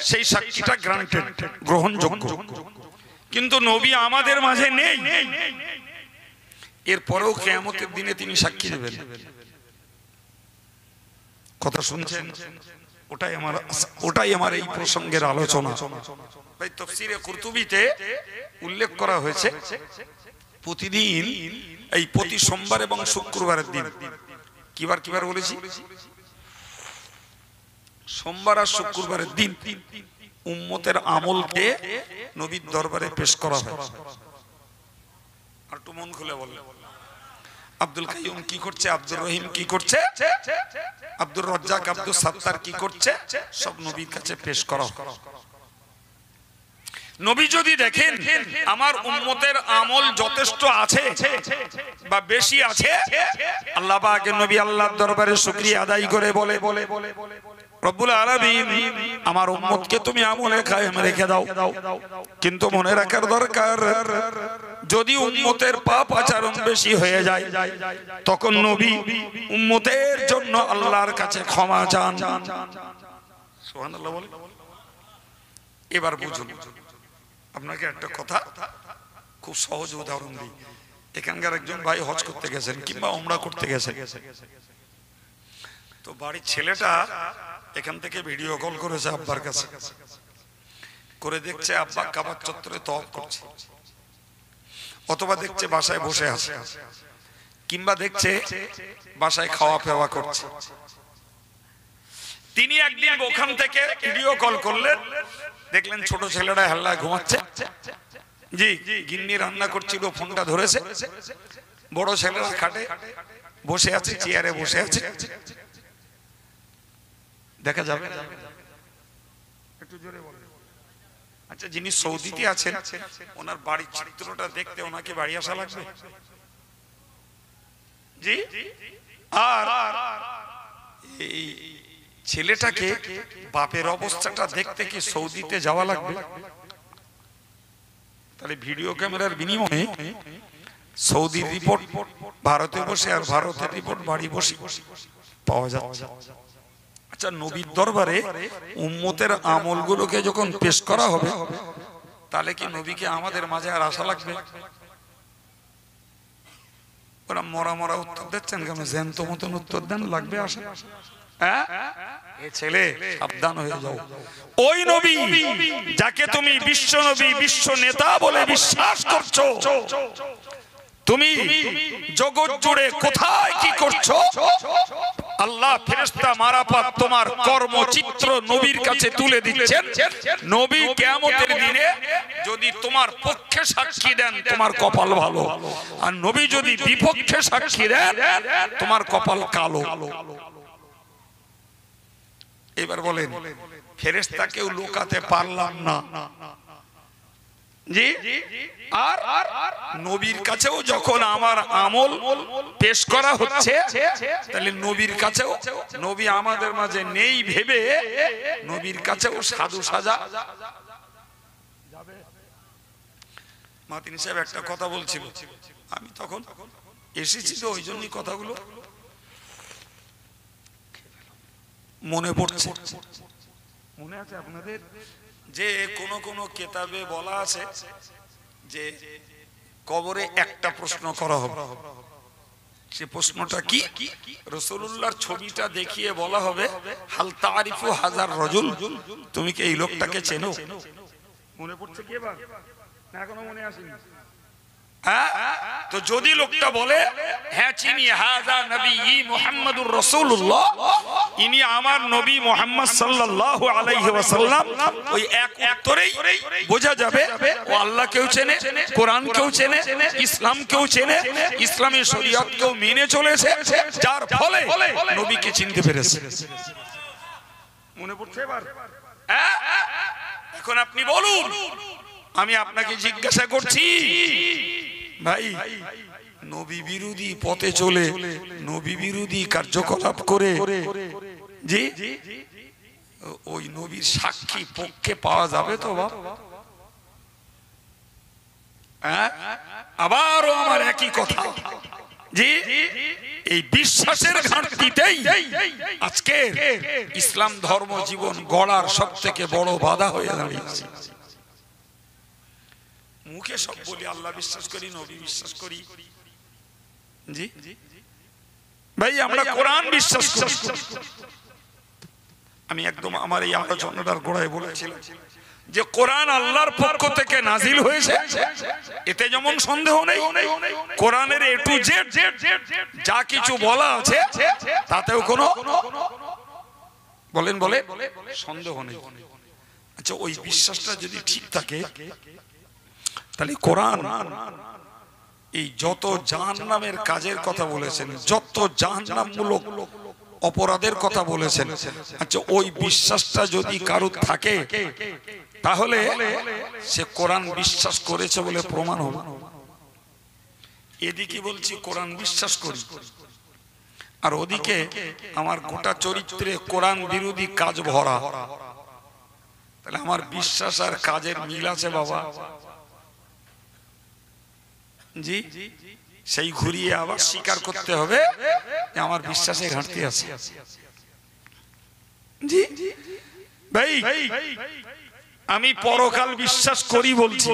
সেই সাক্ষীটা গ্রান্টেড, গ্রহণযোগ্য। কিন্তু নবী আমাদের মাঝে নেই, এরপরেও কিয়ামতের দিনে তিনি সাক্ষী দেবেন। কথা শুনছেন? ওটাই আমার এই প্রসঙ্গের আলোচনা। ভাই, তাফসীরে কুরতুবীতে উল্লেখ করা হয়েছে প্রতিদিন, এই প্রতি সোমবার এবং শুক্রবারের দিন, কিবার বলেছি, সোমবার আর শুক্রবারের দিন উম্মতের আমলকে নবীর দরবারে পেশ করা হয়। আর একটু মন খুলে বললেন, আব্দুল কাইয়ুম কি করছে, আব্দুর রহিম কি করছে, আব্দুর রাজ্জাক, আব্দুল সাত্তার কি করছে, সব নবীর কাছে পেশ করা হয়। নবী যদি দেখেন আমার উম্মতের আমল যথেষ্ট আছে বা বেশি আছে, আল্লাহ পাক নবী আল্লাহর দরবারে শুকরিয়া আদায় করে বলে, রব্বুল আলামিন আমার উম্মতকে তুমি আমলে কায়েম রেখে দাও। কিন্তু মনে রাখার দরকার, যদি উম্মতের পাপ আচরণ বেশি হয়ে যায় তখন নবী উম্মতের জন্য আল্লাহর কাছে ক্ষমা চান। সুবহানাল্লাহ বলে। এবার বুঝুন, আপনাকে একটা কথা খুব সহজ উদাহরণ দিই। এখানকার একজন ভাই হজ করতে গেছেন কিংবা উমরা করতে গেছেন, তো বাড়ির ছেলেটা এখান থেকে ভিডিও কল করেছে আব্বার কাছে, করে দেখছে আব্বা কাবার চত্বরে তওয়াফ করছে, অথবা দেখছে বাসায় বসে আছে, কিংবা দেখছে বাসায় খাওয়া পেওয়া করছে। তিনি একদিন ওখান থেকে ভিডিও কল করলেন, দেখলেন ছোট ছেলেটা হাল্লা ঘুমাচ্ছে, জি গিন্নি রান্না করছিল, ফোনটা ধরেছে, বড় ছেলেরা খাটে বসে আছে, চেয়ারে বসে আছে, দেখা যাবে? একটু জোরে বলেন। আচ্ছা, যিনি সৌদিতে আছেন ওনার বাড়ির চিত্রটা দেখতে ওনাকে বাড়ি আসা লাগবে? জি। আর এই ছেলেটাকে বাপের অবস্থাটা দেখতে কি সৌদিতে যাওয়া লাগবে? তাহলে ভিডিও ক্যামেরার বিনিময়ে সৌদির রিপোর্ট ভারতে বসে আর ভারতের রিপোর্ট বাড়ি বসে পাওয়া যাচ্ছে। আচ্ছা, নবীর দরবারে উম্মতের আমলগুলোকে যখন পেশ করা হবে তাহলে কি নবীকে আমাদের মাঝে আর আসা লাগবে? ওরা মরা মরা উত্তর দিচ্ছেন কেন? জ্যান্ত মতন উত্তর দেন, লাগবে আসা? হ্যাঁ, এ ছেলে সাবধান হয়ে যাও। ওই নবী যাকে তুমি বিশ্ব নবী, বিশ্ব নেতা বলে বিশ্বাস করছো, তুমি জগৎ জুড়ে কোথায় কি করছো? আল্লাহ ফেরেশতা মারাফাত তোমার কর্মচিত্র নবীর কাছে তুলে দিচ্ছেন। নবী কিয়ামতের দিনে যদি তোমার পক্ষে সাক্ষী দেন তোমার কপাল ভালো, আর নবী যদি বিপক্ষে সাক্ষী দেন তোমার কপাল কালো। এবার বলেন, ফেরেশতাকেও লুকাতে পারলাম না, জি, আর নবীর কাছেও যখন আমার আমল পেশ করা হচ্ছে তাহলে নবীর কাছেও, নবী আমাদের মাঝে নেই ভেবে নবীর কাছেও সাধু সাজা যাবে। মাতিন সাহেব একটা কথা বলছিল, আমি তখন এসেছি তো ওই জন্যই কথাগুলো মনে পড়ছে। মনে আছে আপনাদের যে কোন কোন কিতাবে বলা আছে যে কবরে একটা প্রশ্ন করা হবে, সে প্রশ্নটা কি? রাসূলুল্লাহর ছবিটা দেখিয়ে বলা হবে, হাল তারিফু হাজার রাজুল, তুমি কি এই লোকটাকে চেনো? মনে পড়ছে কি এবার? না এখনো মনে আসেনি? হ্যাঁ, তো যদি লোকটা বলে হ্যাঁ চিনি, হাযা নবী মুহাম্মদুর রাসূলুল্লাহ, ইনি আমার নবী মুহাম্মদ সাল্লাল্লাহু আলাইহি ওয়াসাল্লাম, ওই এক উত্তরেই বোঝা যাবে ও আল্লাহকেও চেনে, কোরআনকেও চেনে, ইসলামকেও চেনে, ইসলামী শরীয়তকেও মেনে চলেছে, যার ফলে নবীকে চিনতে পেরেছে। মনে পড়ছে এবার? এখন আপনি বলুন, আমি আপনাকে জিজ্ঞাসা করছি, ভাই নবী বিরোধী পথে চলে, নবী বিরোধী কার্যকলাপ করে, জি, ওই নবীর সাক্ষী পক্ষে পাওয়া যাবে তো বাপ? আবারও আমার একই কথা, জি, এই বিশ্বাসের ঘাটতিতেই আজকে ইসলাম ধর্ম জীবন গড়ার সব থেকে বড় বাধা হয়ে দাঁড়িয়েছে। মুখে সব বলি আল্লাহ বিশ্বাস করি, নবী বিশ্বাস করি, জি ভাই আমরা কোরআন বিশ্বাস করি। আমি একদম আমার এই আলোচনাটার গোড়ায় বলেছিলাম যে কোরআন আল্লাহর পক্ষ থেকে নাজিল হয়েছে, এতে যেমন সন্দেহ নেই, কোরআনের এ টু জেড যা কিছু বলা আছে তাতেও কোনো বলেন বলে সন্দেহ নেই। আচ্ছা, ওই বিশ্বাসটা যদি ঠিক থাকে তাহলে কোরআন এই যত জাহান্নামের কাজের কথা বলেছেন, যত জাহান্নামমূলক অপরাধের কথা বলেছেন, আচ্ছা ওই বিশ্বাসটা যদি কারো থাকে তাহলে সে কোরআন বিশ্বাস করেছে বলে প্রমাণ হবে। এদিকে বলছি কোরআন বিশ্বাস করি, আর ওদিকে আমার গোটা চরিত্রে কোরআন বিরোধী কাজ ভরা, তাহলে আমার বিশ্বাস আর কাজের মিল আছে বাবা? জি, সেই ঘুরিয়ে আবার স্বীকার করতে হবে যে আমার বিশ্বাসে ঘাটতি আছে। জি ভাই, আমি পরকাল বিশ্বাস করি বলছি।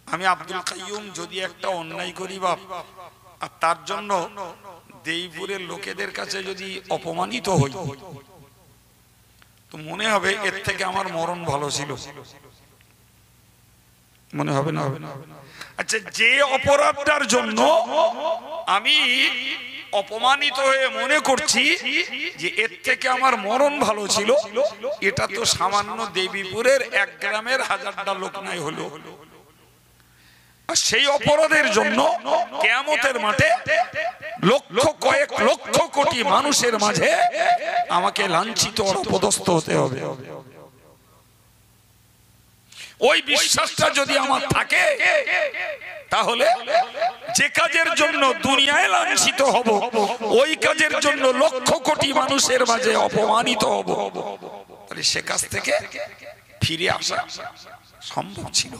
আমি আব্দুল কাইয়ুম যদি একটা অন্যায় করি বাপ, আর তার জন্য দেইপুরের লোকেদের কাছে যদি অপমানিত হই, তো মনে হবে এর থেকে আমার মরণ ভালো ছিল। মনে হবে না? আচ্ছা, যে অপরাধটার জন্য আমি অপমানিত হয়ে মনে করছি যে এর থেকে আমার মরণ ভালো ছিল, এটা তো সামান্য দেবীপুরের এক গ্রামের হাজারটা লোক নাই হলো, আর সেই অপরাধের জন্য কিয়ামতের মাঠে লক্ষ কয়েক লক্ষ কোটি মানুষের মাঝে আমাকে লাঞ্ছিত আর অপদস্থ হতে হবে। ওই বিশ্বাসটা যদি আমার থাকে, তাহলে যে কাজের জন্য দুনিয়ায় লাঞ্ছিত হব, ওই কাজের জন্য লক্ষ কোটি মানুষের মাঝে অপমানিত হব, তাহলে সে কাজ থেকে ফিরে আসা সম্ভব ছিল।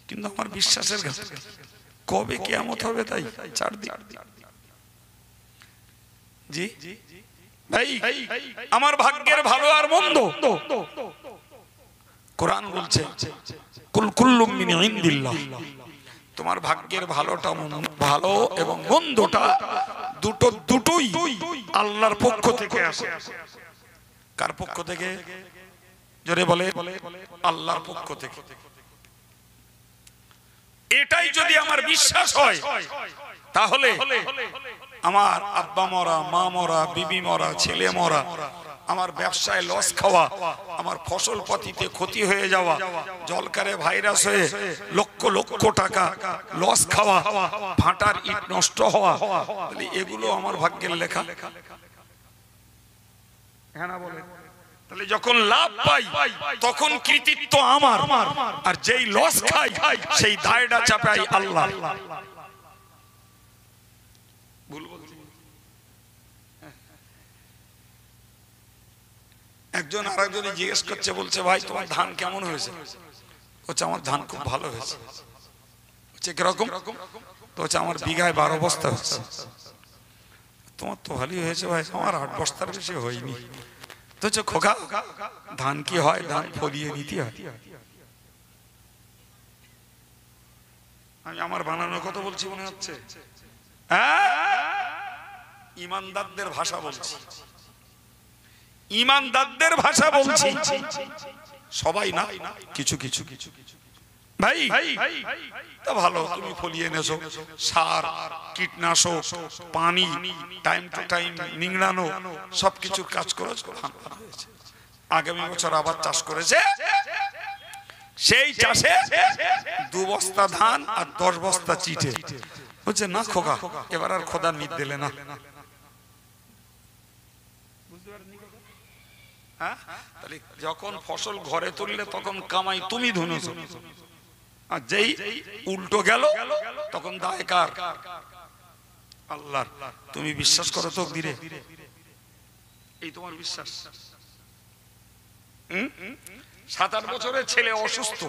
কিন্তু আমার বিশ্বাসের কাছে কবে কিয়ামত হবে তাই চারদিক। জি ভাই, আমার ভাগ্যের ভালো আর মন্দ কোরআন বলছে কুল কুল্লুম মিন ইনদিল্লাহ, তোমার ভাগ্যের ভালোটা ভালো এবং মন্দটা দুটোই আল্লাহর পক্ষ থেকে আসে। কার পক্ষ থেকে? জোরে বলে, আল্লাহর পক্ষ থেকে। এটাই যদি আমার বিশ্বাস হয়, তাহলে আমার আব্বা মরা, মা মরা, বিবি মরা, ছেলে মরা, আমার ব্যবসায় লস খাওয়া, আমার ফসল পাতিতে ক্ষতি হয়ে যাওয়া, জলকারে ভাইরাস হয়ে লক্ষ লক্ষ টাকা লস খাওয়া, ভাটার ইট নষ্ট হওয়া, এগুলো আমার ভাগ্যের লেখা। হ্যাঁ না বলে? তাহলে যখন লাভ পাই তখন কৃতিত্ব আমার, আর যেই লস খাই সেই দায়টা চাপাই আল্লাহ। একজন আরেকজনে জিজ্ঞেস করছে, বলছে ভাই তোমার ধান কেমন হয়েছে? বলছে আমার ধান খুব ভালো হয়েছে। বলছে কিরকম? তো হচ্ছে আমার বিঘায় 12 বস্তা হচ্ছে। তোমার তো ভালোই হয়েছে ভাই, আমার 8 বস্তার বেশি হয়নি। তো হচ্ছে খোকা, ধান কি হয়? ধান ফলিয়ে নিতে হয়। আমি আমার বানানোর কথা বলছি মনে হচ্ছে? ইমানদারদের ভাষা বলছি, ইমানদারদের ভাষা বলছি, সবাই না, কিছু কিছু ভাই। তা ভালো, তুমি ফলিয়ে এনেছো, সার, কীটনাশক, পানি, টাইম টু টাইম নিংড়ানো, সবকিছুর কাজ করেছো, আগামী বছর আবার চাষ করেছে, সেই চাষে 2 বস্তা ধান আর 10 বস্তা চিটে। বলছে না খোকা, এবার আর খোদা মিট দিলে না। তাহলে যখন ফসল ঘরে তুললে তখন কামাই তুমি ধুনেছো, আর যেই উল্টো গেল তখন দায় কার? আল্লাহর। তুমি বিশ্বাস করো তো দিরে? এই তোমার বিশ্বাস? 7-8 বছরের ছেলে অসুস্থ,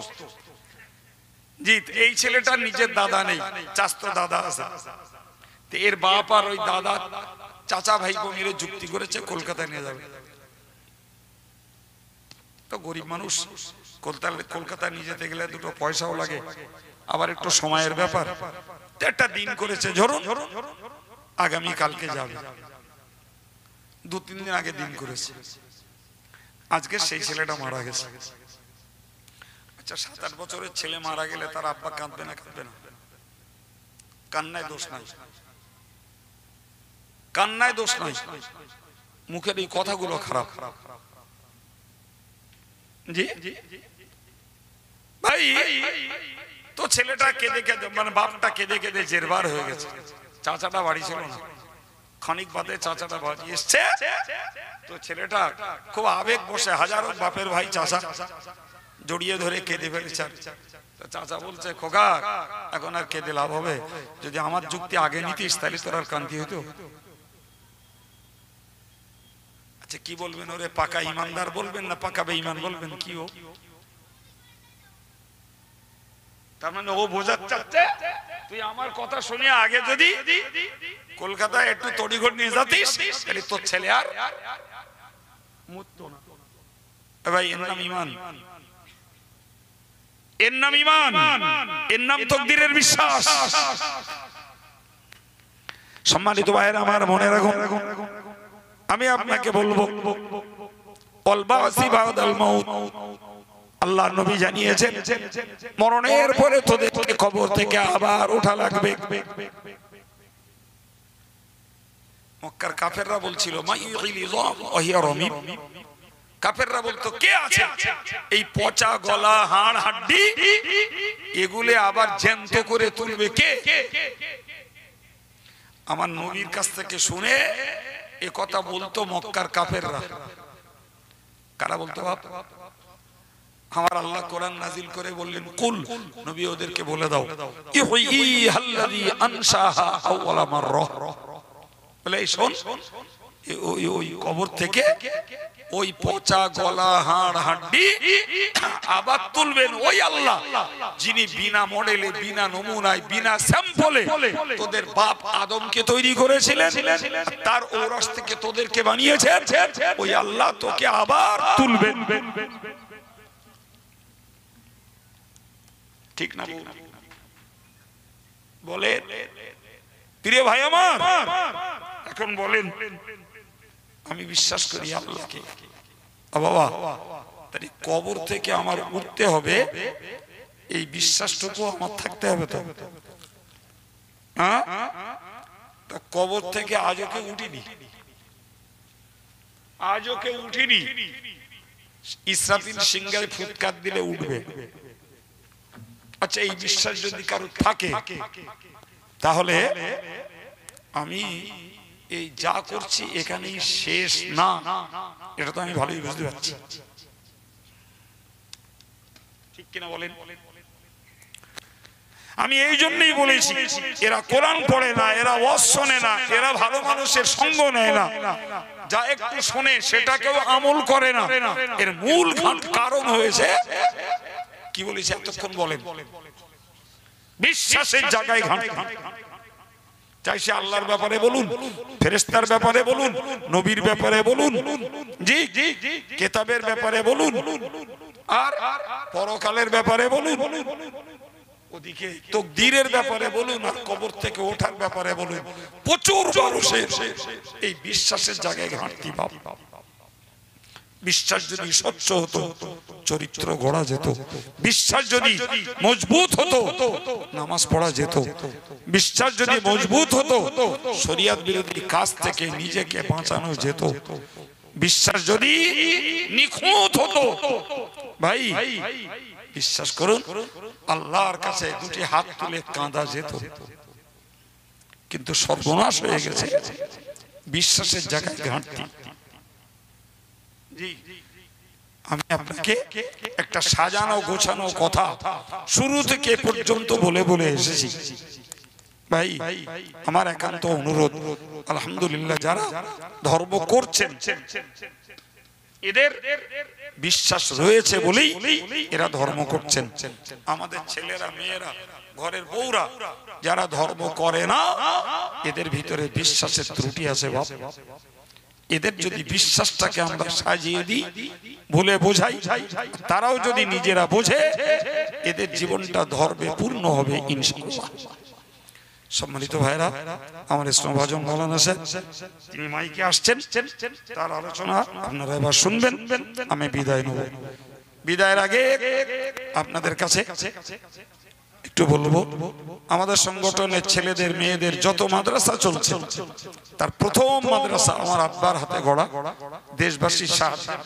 জি, এই ছেলেটার নিজের দাদা নেই, চাচতো দাদা আছে। এর বাপ আর ওই দাদা চাচা ভাইপো মিলে যুক্তি করেছে কলকাতায় নিয়ে যাবে। তো গরিব মানুষ, কলকাতায় নিয়ে যেতে গেলে দুটো পয়সাও লাগে, আবার একটু সময়ের ব্যাপার। একটা দিন করেছে, ধরুন আগামী কালকে যাবে, 2-3 দিন আগে দিন করেছে। আজকে সেই ছেলেটা মারা গেছে। আচ্ছা, 7-8 বছরের ছেলে মারা গেলে তার আব্বা কাঁদবে না? কাঁদবে না? কান্নায় দোষ নাই, কান্নায় দোষ নাই, মুখের এই কথাগুলো খারাপ। জি ভাই, তো ছেলেটা কেঁদে কেঁদে, মানে বাপটা কেঁদে কেঁদে জেরবার হয়ে গেছে। চাচাটা বাড়ি ছিল না, খানিক বাদে চাচাটা বাড়ি এসছে। তো ছেলেটা খুব আবেগ বসে, হাজারো বাপের ভাই চাচা জড়িয়ে ধরে কেঁদে ফেলেছে। চাচা বলছে, খোকা এখন আর কেঁদে লাভ হবে? যদি আমার যুক্তি আগে নিতিস তাহলে তোর আর কান্তি হইতো। আচ্ছা কি বলবেন ওরে? পাকা ইমানদার বলবেন না পাকা বেঈমান বলবেন? কি ও? তার মানে ও বোঝাচ্ছে তুই আমার কথা শুনে আগে যদি কলকাতায় একটু তড়িঘড়ি নিয়ে যাতিস তাহলে তোর ছেলে আর মুততো না। ভাই এর নাম ইমান, এর নাম ইমান, এর নাম তাকদীরের বিশ্বাস। সম্মানিত ভাইরা আমার, মনে রাখুন, আমি আপনাকে বলবো আল বাসি বাদাল মাউত। আল্লাহ নবী জানিয়েছেন মরণের পরে তোদেরকে কবর থেকে আবার ওঠা লাগবে। মক্কার কাফেররা বলছিল মাইয়িলিযাম ওয়া হিয়া রামিম। কাফেররা বলতো কে আছে এই পচা গলা হাড় হাড্ডি এগুলো আবার জ্যান্ত করে তুলবে কে? আমার নবীর কাছ থেকে শুনে এ কথা বলতো মক্কার কাফেররা। কারা বলতো? বাপ আমার আল্লাহ কোরআন নাজিল করে বললেন, কুল, নবী ওদেরকে বলে দাও, ইহাল্লাযী আনশাহা আউওয়ালা মাররা, বলে এই শোন, ওই কবর থেকে ওই পচা গলা হাড় হাড্ডি আবার তুলবেন ওই আল্লাহ, যিনি বিনা মডেলে, বিনা নমুনায়, বিনা স্যাম্পলে তোদের বাপ আদমকে তৈরি করেছিলেন, তার ঔরস থেকে তোদেরকে বানিয়েছেন, ওই আল্লাহ তোকে আবার তুলবেন। ঠিক না বলে? প্রিয় ভাই আমার, এখন বলেন, আমি বিশ্বাস করি আল্লাহকে, বাবা তাই কবর থেকে আমার উঠতে হবে, এই বিশ্বাসটুকু আমার থাকতে হবে। তো হ্যাঁ, কবর থেকে আজও কেউ উঠিনি, আজও কেউ উঠিনি। ইসরাফিল সিংহায় ফুৎকার দিলে উঠবে। আচ্ছা, এই বিশ্বাস যদি কারো থাকে, তাহলে আমি এই যা করছি এখানেই শেষ না, এটা তো আমি ভালোই বুঝতে পারছি। ঠিক কিনা বলেন? আমি এই জন্যই বলেছি, এরা কোরআন পড়ে না, এরা ওয়াজ শোনে না, এরা ভালো মানুষের সঙ্গ নেয় না, যা একটু শোনে সেটাকেও আমল করে না। এর মূল কারণ হয়েছে কি বলেছে এতক্ষণ? বলেন, বিশ্বাসের জায়গায় ঘাটতি। চাই সে আল্লাহর ব্যাপারে বলুন, ফেরেশতার ব্যাপারে বলুন, নবীর ব্যাপারে বলুন, জি কিতাবের ব্যাপারে বলুন, আর পরকালের ব্যাপারে বলুন, ওদিকে তাকদীরের ব্যাপারে বলুন, আর কবর থেকে ওঠার ব্যাপারে বলুন, প্রচুর মানুষের এই বিশ্বাসের জায়গায় ঘাটতি। বাপ, বিশ্বাস যদি স্বচ্ছ হতো, চরিত্র গড়া যেত। বিশ্বাস যদি মজবুত হতো, নামাজ পড়া যেত। বিশ্বাস যদি মজবুত হতো, শরিয়ত বিরোধী কাজ থেকে নিজেকে বাঁচানো যেত। বিশ্বাস যদি নিখুঁত হতো, ভাই বিশ্বাস করুন, আল্লাহর কাছে দুটি হাত তুলে কাঁদা যেত। কিন্তু সর্বনাশ হয়ে গেছে বিশ্বাসের জায়গায় ঘাটতি। আমি আপনাকে একটা সাজানো গোছানো কথা শুরু থেকে পর্যন্ত বলে বলে এসেছি। ভাই আমার একান্ত অনুরোধ, আলহামদুলিল্লাহ যারা ধর্ম করছেন, এদের বিশ্বাস রয়েছে বলেই এরা ধর্ম করছেন। আমাদের ছেলেরা, মেয়েরা, ঘরের বউরা যারা ধর্ম করে না, এদের ভিতরে বিশ্বাসের ত্রুটি আছে। বাপ, এদের যদি বিশ্বাসটাকে আমরা সাজিয়ে দিই, ভুলে বোঝাই, তারাও যদি নিজেরা বোঝে, এদের জীবনটা ধর্মে পূর্ণ হবে ইনশাআল্লাহ। সম্মানিত ভাইরা, আমার ইসলামভাজন মাওলানা সাহেব তিনি মাইকে আসছেন, তার আলোচনা আপনারা এবার শুনবেন। আমি বিদায় নেব। বিদায়ের আগে আপনাদের কাছে একটু বলবো, আমাদের সংগঠনের ছেলেদের মেয়েদের যত মাদ্রাসা চলছে, তার প্রথম মাদ্রাসা আমার আব্বার হাতে গড়া দেশবাসীর সাহায্যের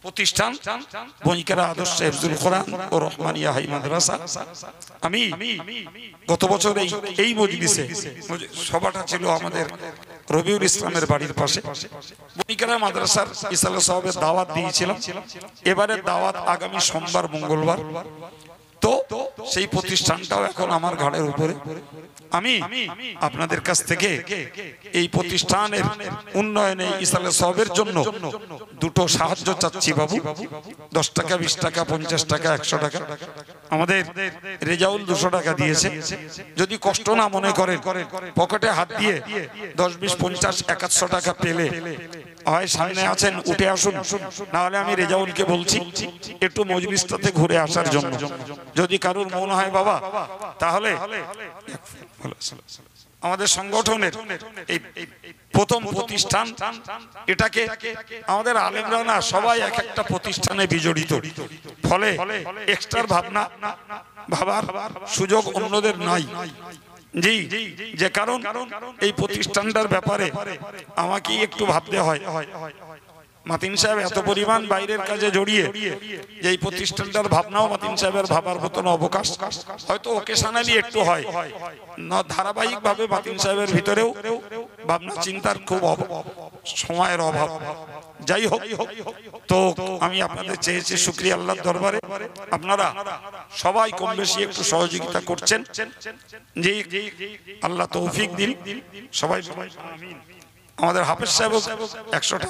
প্রতিষ্ঠান বনিকেরা আদর্শ হিফজুল কোরআন ও রহমানিয়া হাই মাদ্রাসা। আমি গত বছর এই মজলিসে, সভাটা ছিল আমাদের রবিউল ইসলামের বাড়ির পাশে, বনিকেরা মাদ্রাসার ইসালে সাহেবের দাওয়াত দিয়েছিলাম। এবারে দাওয়াত আগামী সোমবার, মঙ্গলবার। তো সেই প্রতিষ্ঠানটাও এখন আমার ঘাড়ের উপরে। আমি আপনাদের কাছ থেকে এই প্রতিষ্ঠানের উন্নয়নে ইসালে সাহেবের জন্য দুটো সাহায্য চাচ্ছি বাবু। 10 টাকা, 20 টাকা, 50 টাকা, 100 টাকা। আমাদের রেজাউল 200 টাকা দিয়েছে। যদি কষ্ট না মনে করেন, পকেটে হাত দিয়ে 10, 20, 50, 100 টাকা পেলে হয় সামনে আছেন, উঠে আসুন, না হলে আমি রেজাউলকে বলছি একটু মজলিসটাতে ঘুরে আসার জন্য। যদি কারোর মন হয় বাবা, তাহলে আমাদের সংগঠনের এই প্রথম প্রতিষ্ঠান, এটাকে আমাদের আলেমরা না সবাই এক একটা প্রতিষ্ঠানে বিজড়িত, ফলে এক্সট্রা ভাবার সুযোগ অন্যদের নাই। জি, যে কারণ এই প্রতিষ্ঠানটার ব্যাপারে আমাকে একটু ভাবতে হয়। মাতিন সাহেব এত পরিমাণ বাইরের কাজে জড়িয়ে যে এই প্রতিষ্ঠানটার ভাবনাও মাতিন সাহেবের ভাবার মতন অবকাশ হয়তো ওকেশনালি একটু হয় না, ধারাবাহিক ভাবে মাতিন সাহেবের ভিতরেও ভাবনা চিন্তার খুব সময়ের অভাব। যাই হোক, তো আমি আপনাদের চেয়েছি শুকরিয়া আল্লাহর দরবারে, আপনারা সবাই কম বেশি একটু সহযোগিতা করছেন, যে আল্লাহ তৌফিক দিন। সবাই আমাদের হাফেজ সাহেব 100 টাকা